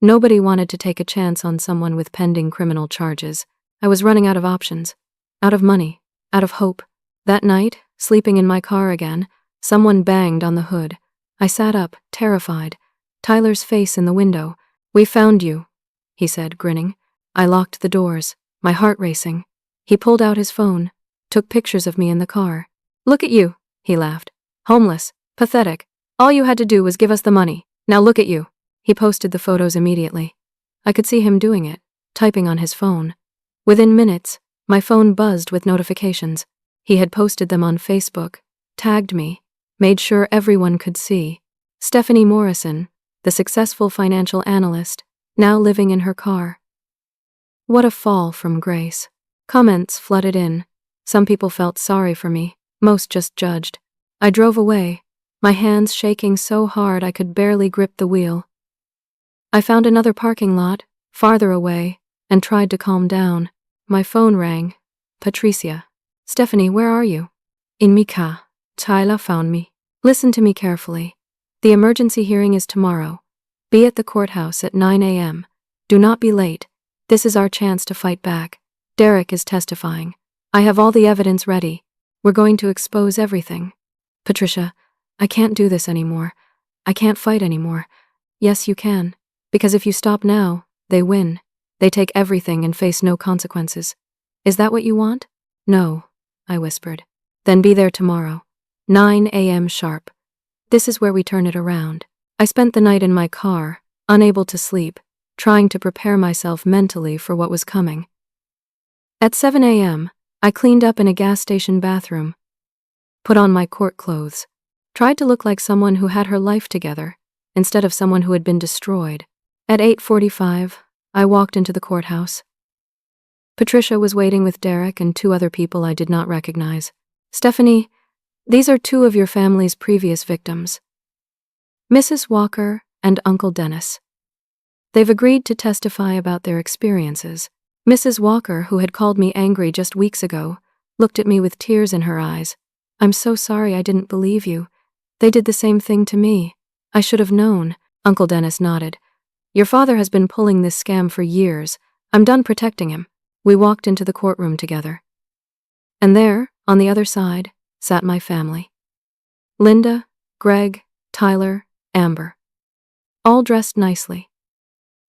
Nobody wanted to take a chance on someone with pending criminal charges. I was running out of options, out of money, out of hope. That night, sleeping in my car again, someone banged on the hood. I sat up, terrified. Tyler's face in the window. "We found you," he said, grinning. I locked the doors, my heart racing. He pulled out his phone, took pictures of me in the car. "Look at you," he laughed. "Homeless, pathetic. All you had to do was give us the money. Now look at you." He posted the photos immediately. I could see him doing it, typing on his phone. Within minutes, my phone buzzed with notifications. He had posted them on Facebook, tagged me, made sure everyone could see. Stephanie Morrison, the successful financial analyst, now living in her car. What a fall from grace. Comments flooded in. Some people felt sorry for me, most just judged. I drove away, my hands shaking so hard I could barely grip the wheel. I found another parking lot, farther away, and tried to calm down. My phone rang. "Patricia. Stephanie, where are you?" "In my car. Tyler found me. Listen to me carefully. The emergency hearing is tomorrow. Be at the courthouse at 9 a.m. Do not be late. This is our chance to fight back. Derek is testifying. I have all the evidence ready. We're going to expose everything. Patricia, I can't do this anymore. I can't fight anymore." "Yes, you can. Because if you stop now, they win. They take everything and face no consequences. Is that what you want?" "No," I whispered. "Then be there tomorrow. 9 a.m. sharp. This is where we turn it around." I spent the night in my car, unable to sleep, trying to prepare myself mentally for what was coming. At 7 a.m., I cleaned up in a gas station bathroom, put on my court clothes, tried to look like someone who had her life together, instead of someone who had been destroyed. At 8:45, I walked into the courthouse. Patricia was waiting with Derek and 2 other people I did not recognize. "Stephanie, these are 2 of your family's previous victims. Mrs. Walker and Uncle Dennis. They've agreed to testify about their experiences." Mrs. Walker, who had called me angry just weeks ago, looked at me with tears in her eyes. "I'm so sorry I didn't believe you. They did the same thing to me. I should have known." Uncle Dennis nodded. "Your father has been pulling this scam for years. I'm done protecting him. We walked into the courtroom together. And there, on the other side, sat my family. Linda, Greg, Tyler, Amber. All dressed nicely.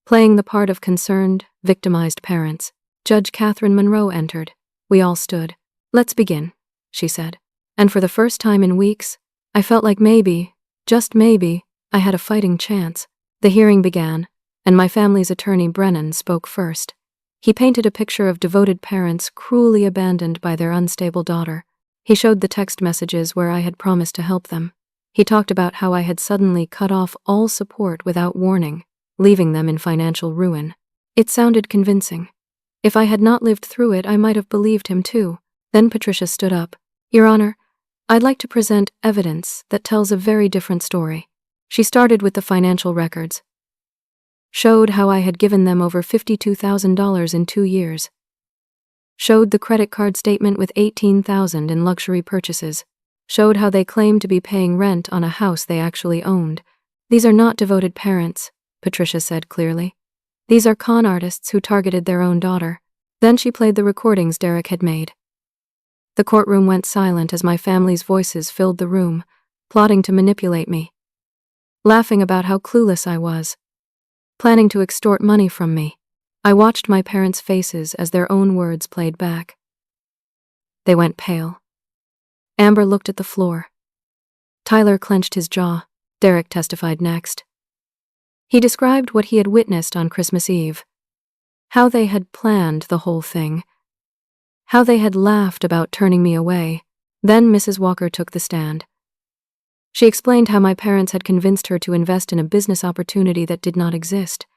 Playing the part of concerned, victimized parents, Judge Catherine Monroe entered. We all stood. "Let's begin," she said. And for the first time in weeks, I felt like maybe, just maybe, I had a fighting chance. The hearing began, and my family's attorney Brennan spoke first. He painted a picture of devoted parents cruelly abandoned by their unstable daughter. He showed the text messages where I had promised to help them. He talked about how I had suddenly cut off all support without warning, leaving them in financial ruin. It sounded convincing. If I had not lived through it, I might have believed him too. Then Patricia stood up. "Your Honor, I'd like to present evidence that tells a very different story." She started with the financial records. Showed how I had given them over $52,000 in 2 years. Showed the credit card statement with $18,000 in luxury purchases. Showed how they claimed to be paying rent on a house they actually owned. "These are not devoted parents," Patricia said clearly. "These are con artists who targeted their own daughter." Then she played the recordings Derek had made. The courtroom went silent as my family's voices filled the room, plotting to manipulate me. Laughing about how clueless I was. Planning to extort money from me. I watched my parents' faces as their own words played back. They went pale. Amber looked at the floor. Tyler clenched his jaw. Derek testified next. He described what he had witnessed on Christmas Eve. How they had planned the whole thing. How they had laughed about turning me away. Then Mrs. Walker took the stand. She explained how my parents had convinced her to invest in a business opportunity that did not exist.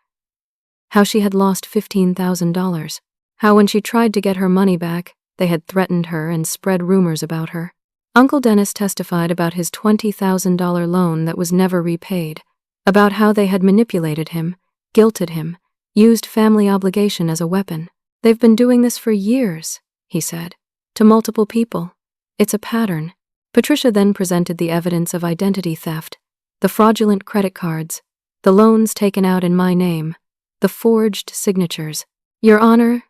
How she had lost $15,000. How when she tried to get her money back, they had threatened her and spread rumors about her. Uncle Dennis testified about his $20,000 loan that was never repaid, about how they had manipulated him, guilted him, used family obligation as a weapon. "They've been doing this for years," he said, "to multiple people. It's a pattern." Patricia then presented the evidence of identity theft, the fraudulent credit cards, the loans taken out in my name, the forged signatures. "Your Honor,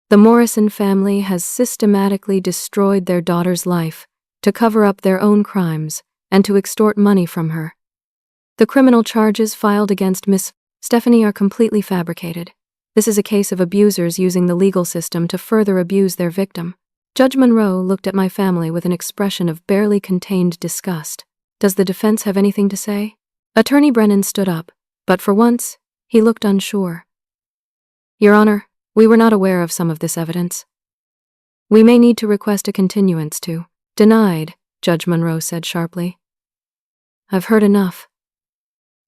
the Morrison family has systematically destroyed their daughter's life to cover up their own crimes and to extort money from her. The criminal charges filed against Miss Stephanie are completely fabricated. This is a case of abusers using the legal system to further abuse their victim." Judge Monroe looked at my family with an expression of barely contained disgust. "Does the defense have anything to say?" Attorney Brennan stood up, but for once, he looked unsure. "Your Honor, we were not aware of some of this evidence. We may need to request a continuance to." "Denied," Judge Monroe said sharply. "I've heard enough.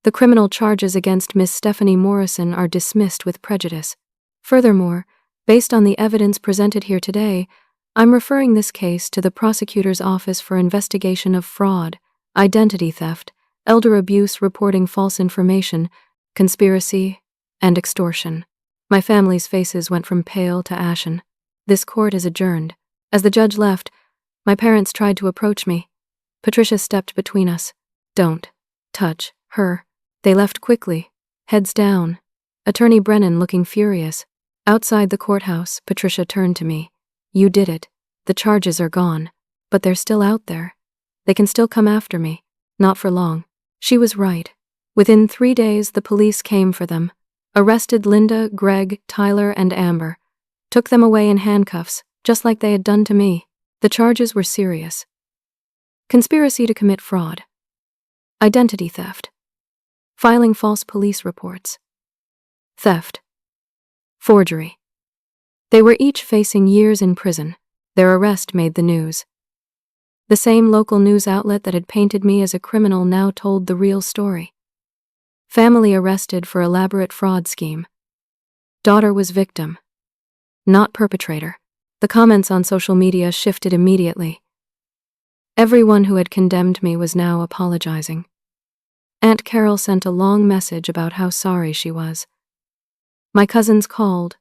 The criminal charges against Miss Stephanie Morrison are dismissed with prejudice. Furthermore, based on the evidence presented here today, I'm referring this case to the prosecutor's office for investigation of fraud, identity theft, elder abuse reporting false information, conspiracy, and extortion." My family's faces went from pale to ashen. "This court is adjourned." As the judge left, my parents tried to approach me. Patricia stepped between us. "Don't touch her." They left quickly, heads down. Attorney Brennan looking furious. Outside the courthouse, Patricia turned to me. "You did it. The charges are gone. But they're still out there. They can still come after me. Not for long." She was right. Within 3 days, the police came for them. Arrested Linda, Greg, Tyler, and Amber. Took them away in handcuffs, just like they had done to me. The charges were serious. Conspiracy to commit fraud. Identity theft. Filing false police reports. Theft. Forgery. They were each facing years in prison. Their arrest made the news. The same local news outlet that had painted me as a criminal now told the real story. Family arrested for elaborate fraud scheme. Daughter was victim, not perpetrator. The comments on social media shifted immediately. Everyone who had condemned me was now apologizing. Aunt Carol sent a long message about how sorry she was. My cousins called,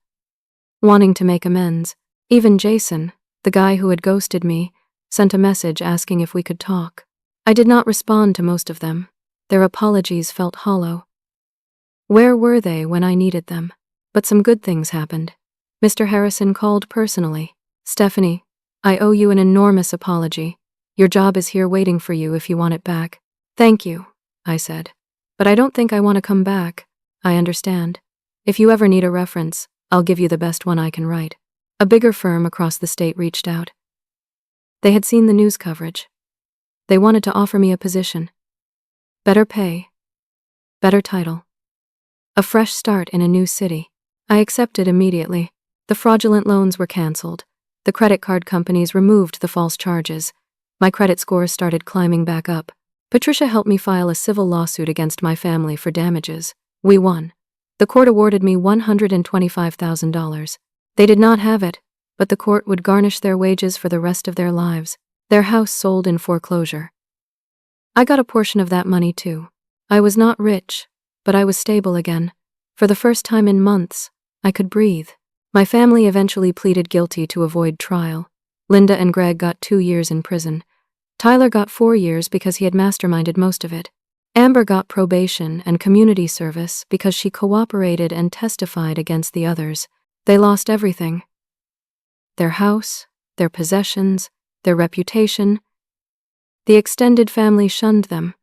wanting to make amends. Even Jason, the guy who had ghosted me, sent a message asking if we could talk. I did not respond to most of them. Their apologies felt hollow. Where were they when I needed them? But some good things happened. Mr. Harrison called personally. "Stephanie, I owe you an enormous apology. Your job is here waiting for you if you want it back." "Thank you," I said. "But I don't think I want to come back." "I understand. If you ever need a reference, I'll give you the best one I can write." A bigger firm across the state reached out. They had seen the news coverage. They wanted to offer me a position. Better pay. Better title. A fresh start in a new city. I accepted immediately. The fraudulent loans were canceled. The credit card companies removed the false charges. My credit scores started climbing back up. Patricia helped me file a civil lawsuit against my family for damages. We won. The court awarded me $125,000. They did not have it, but the court would garnish their wages for the rest of their lives. Their house sold in foreclosure. I got a portion of that money too. I was not rich, but I was stable again. For the first time in months, I could breathe. My family eventually pleaded guilty to avoid trial. Linda and Greg got 2 years in prison. Tyler got 4 years because he had masterminded most of it. Amber got probation and community service because she cooperated and testified against the others. They lost everything. Their house, their possessions, their reputation. The extended family shunned them.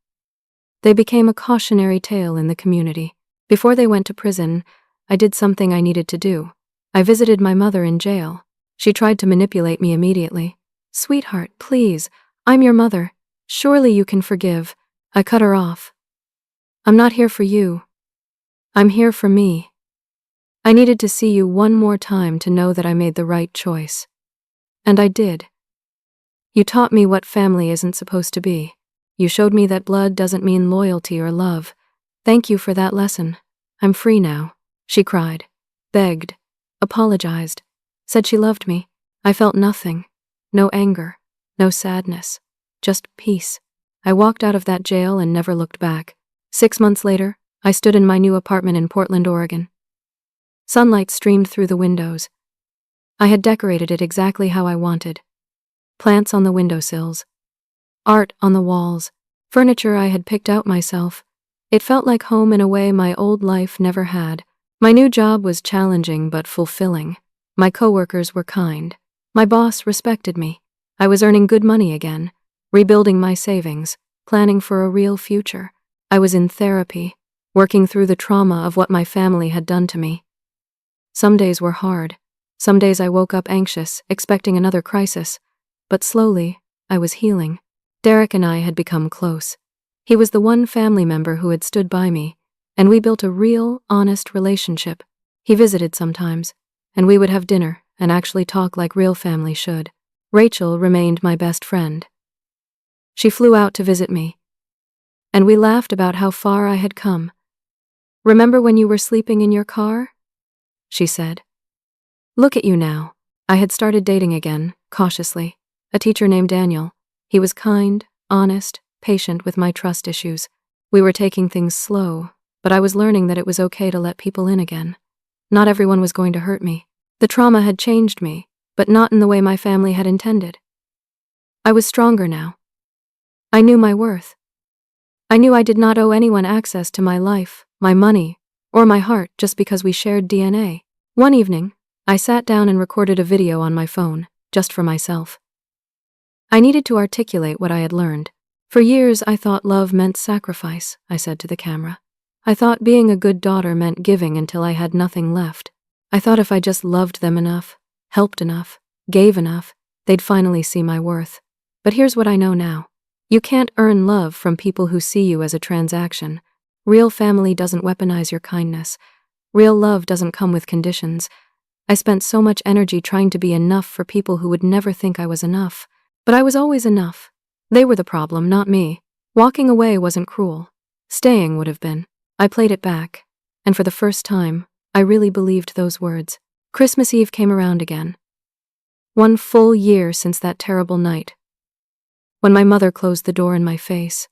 They became a cautionary tale in the community. Before they went to prison, I did something I needed to do. I visited my mother in jail. She tried to manipulate me immediately. "Sweetheart, please, I'm your mother. Surely you can forgive." I cut her off. "I'm not here for you. I'm here for me. I needed to see you one more time to know that I made the right choice. And I did. You taught me what family isn't supposed to be. You showed me that blood doesn't mean loyalty or love. Thank you for that lesson. I'm free now." She cried, begged, apologized, said she loved me. I felt nothing. No anger, no sadness, just peace. I walked out of that jail and never looked back. 6 months later, I stood in my new apartment in Portland, Oregon. Sunlight streamed through the windows. I had decorated it exactly how I wanted. Plants on the windowsills. Art on the walls. Furniture I had picked out myself. It felt like home in a way my old life never had. My new job was challenging but fulfilling. My coworkers were kind. My boss respected me. I was earning good money again, rebuilding my savings, planning for a real future. I was in therapy, working through the trauma of what my family had done to me. Some days were hard. Some days I woke up anxious, expecting another crisis. But slowly, I was healing. Derek and I had become close. He was the one family member who had stood by me, and we built a real, honest relationship. He visited sometimes, and we would have dinner and actually talk like real family should. Rachel remained my best friend. She flew out to visit me, and we laughed about how far I had come. "Remember when you were sleeping in your car?" she said. "Look at you now." I had started dating again, cautiously. A teacher named Daniel. He was kind, honest, patient with my trust issues. We were taking things slow, but I was learning that it was okay to let people in again. Not everyone was going to hurt me. The trauma had changed me, but not in the way my family had intended. I was stronger now. I knew my worth. I knew I did not owe anyone access to my life, my money, or my heart just because we shared DNA. One evening, I sat down and recorded a video on my phone, just for myself. I needed to articulate what I had learned. For years, I thought love meant sacrifice, I said to the camera. I thought being a good daughter meant giving until I had nothing left. I thought if I just loved them enough, helped enough, gave enough, they'd finally see my worth. But here's what I know now. You can't earn love from people who see you as a transaction. Real family doesn't weaponize your kindness. Real love doesn't come with conditions. I spent so much energy trying to be enough for people who would never think I was enough. But I was always enough. They were the problem, not me. Walking away wasn't cruel. Staying would have been. I played it back, and for the first time, I really believed those words. Christmas Eve came around again. 1 full year since that terrible night, when my mother closed the door in my face.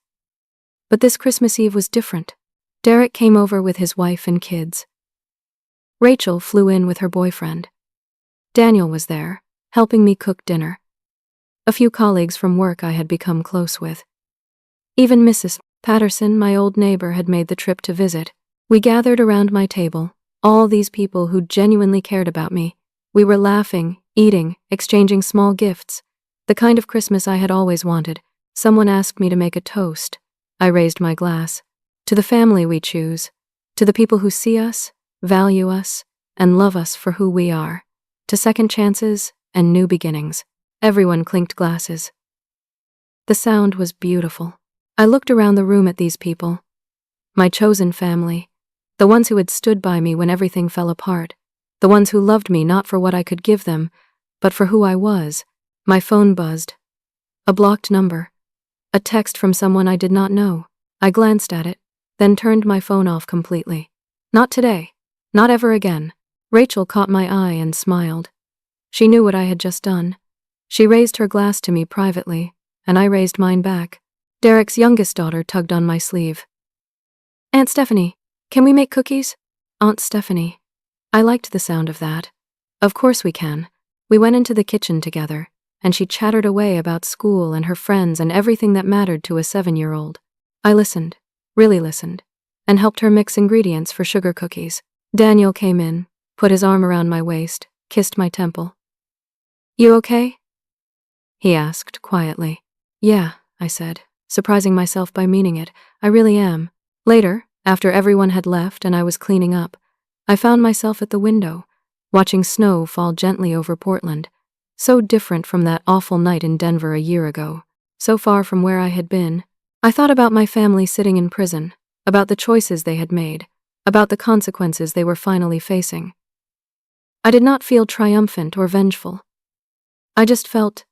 But this Christmas Eve was different. Derek came over with his wife and kids. Rachel flew in with her boyfriend. Daniel was there, helping me cook dinner. A few colleagues from work I had become close with. Even Mrs. Patterson, my old neighbor, had made the trip to visit. We gathered around my table, All these people who genuinely cared about me. We were laughing, eating, exchanging small gifts. The kind of Christmas I had always wanted. Someone asked me to make a toast. I raised my glass. To the family we choose. To the people who see us, value us, and love us for who we are. To second chances and new beginnings. Everyone clinked glasses. The sound was beautiful. I looked around the room at these people. My chosen family. The ones who had stood by me when everything fell apart. The ones who loved me not for what I could give them, but for who I was. My phone buzzed. A blocked number. A text from someone I did not know. I glanced at it, then turned my phone off completely. Not today. Not ever again. Rachel caught my eye and smiled. She knew what I had just done. She raised her glass to me privately, and I raised mine back. Derek's youngest daughter tugged on my sleeve. Aunt Stephanie, can we make cookies? Aunt Stephanie. I liked the sound of that. Of course we can. We went into the kitchen together, and she chattered away about school and her friends and everything that mattered to a 7-year-old. I listened, really listened, and helped her mix ingredients for sugar cookies. Daniel came in, put his arm around my waist, kissed my temple. You okay? He asked quietly. Yeah, I said, surprising myself by meaning it. I really am. Later, after everyone had left and I was cleaning up, I found myself at the window, watching snow fall gently over Portland. So different from that awful night in Denver a year ago. So far from where I had been. I thought about my family sitting in prison, about the choices they had made, about the consequences they were finally facing. I did not feel triumphant or vengeful. I just felt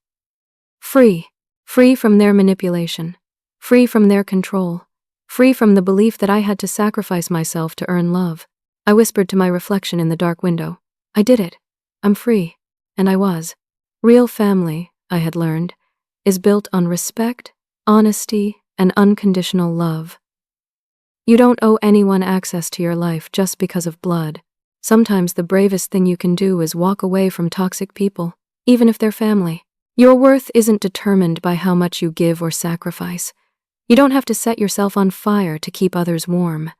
free. Free from their manipulation. Free from their control. Free from the belief that I had to sacrifice myself to earn love. I whispered to my reflection in the dark window. I did it. I'm free. And I was. Real family, I had learned, is built on respect, honesty, and unconditional love. You don't owe anyone access to your life just because of blood. Sometimes the bravest thing you can do is walk away from toxic people, even if they're family. Your worth isn't determined by how much you give or sacrifice. You don't have to set yourself on fire to keep others warm.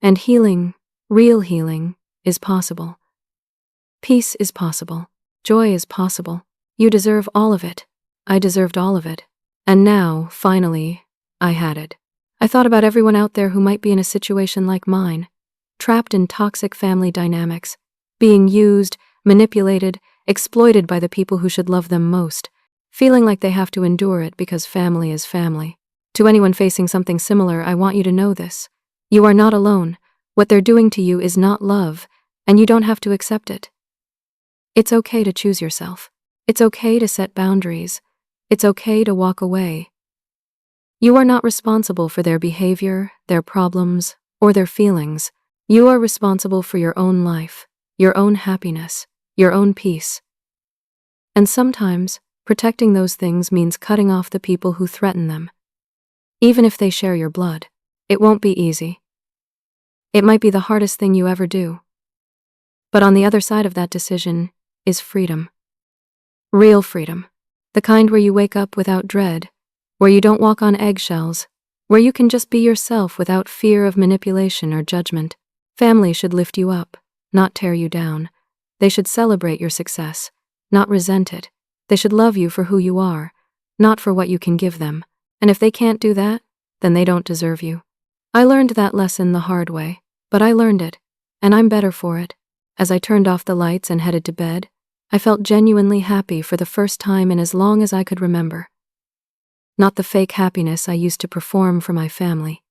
And healing, real healing, is possible. Peace is possible. Joy is possible. You deserve all of it. I deserved all of it. And now, finally, I had it. I thought about everyone out there who might be in a situation like mine, trapped in toxic family dynamics, being used, manipulated, exploited by the people who should love them most, feeling like they have to endure it because family is family. To anyone facing something similar, I want you to know this. You are not alone. What they're doing to you is not love, and you don't have to accept it. It's okay to choose yourself. It's okay to set boundaries. It's okay to walk away. You are not responsible for their behavior, their problems, or their feelings. You are responsible for your own life, your own happiness, your own peace. And sometimes, protecting those things means cutting off the people who threaten them. Even if they share your blood, it won't be easy. It might be the hardest thing you ever do. But on the other side of that decision is freedom. Real freedom. The kind where you wake up without dread, where you don't walk on eggshells, where you can just be yourself without fear of manipulation or judgment. Family should lift you up, not tear you down. They should celebrate your success, not resent it. They should love you for who you are, not for what you can give them. And if they can't do that, then they don't deserve you. I learned that lesson the hard way, but I learned it, and I'm better for it. As I turned off the lights and headed to bed, I felt genuinely happy for the first time in as long as I could remember. Not the fake happiness I used to perform for my family.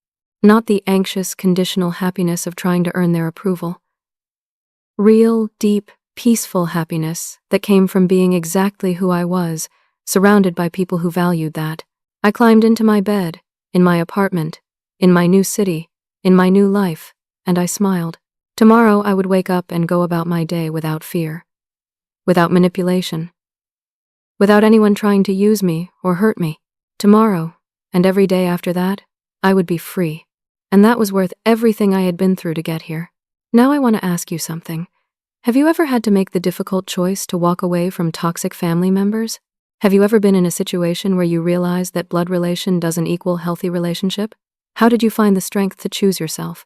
Not the anxious, conditional happiness of trying to earn their approval. Real, deep, peaceful happiness that came from being exactly who I was, surrounded by people who valued that. I climbed into my bed, in my apartment, in my new city, in my new life, and I smiled. Tomorrow I would wake up and go about my day without fear, without manipulation, without anyone trying to use me or hurt me. Tomorrow, and every day after that, I would be free, and that was worth everything I had been through to get here. Now I want to ask you something. Have you ever had to make the difficult choice to walk away from toxic family members? Have you ever been in a situation where you realized that blood relation doesn't equal healthy relationship? How did you find the strength to choose yourself?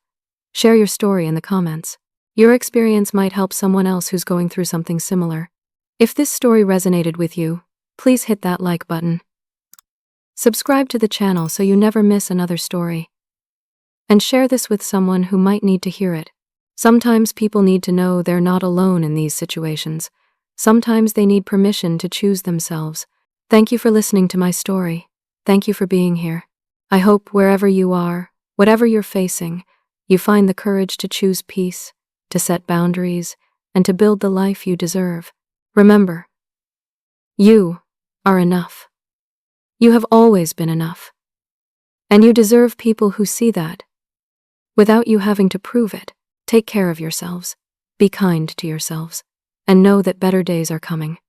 Share your story in the comments. Your experience might help someone else who's going through something similar. If this story resonated with you, please hit that like button. Subscribe to the channel so you never miss another story. And share this with someone who might need to hear it. Sometimes people need to know they're not alone in these situations. Sometimes they need permission to choose themselves. Thank you for listening to my story. Thank you for being here. I hope wherever you are, whatever you're facing, you find the courage to choose peace, to set boundaries, and to build the life you deserve. Remember, you are enough. You have always been enough. And you deserve people who see that, without you having to prove it. Take care of yourselves, be kind to yourselves, and know that better days are coming.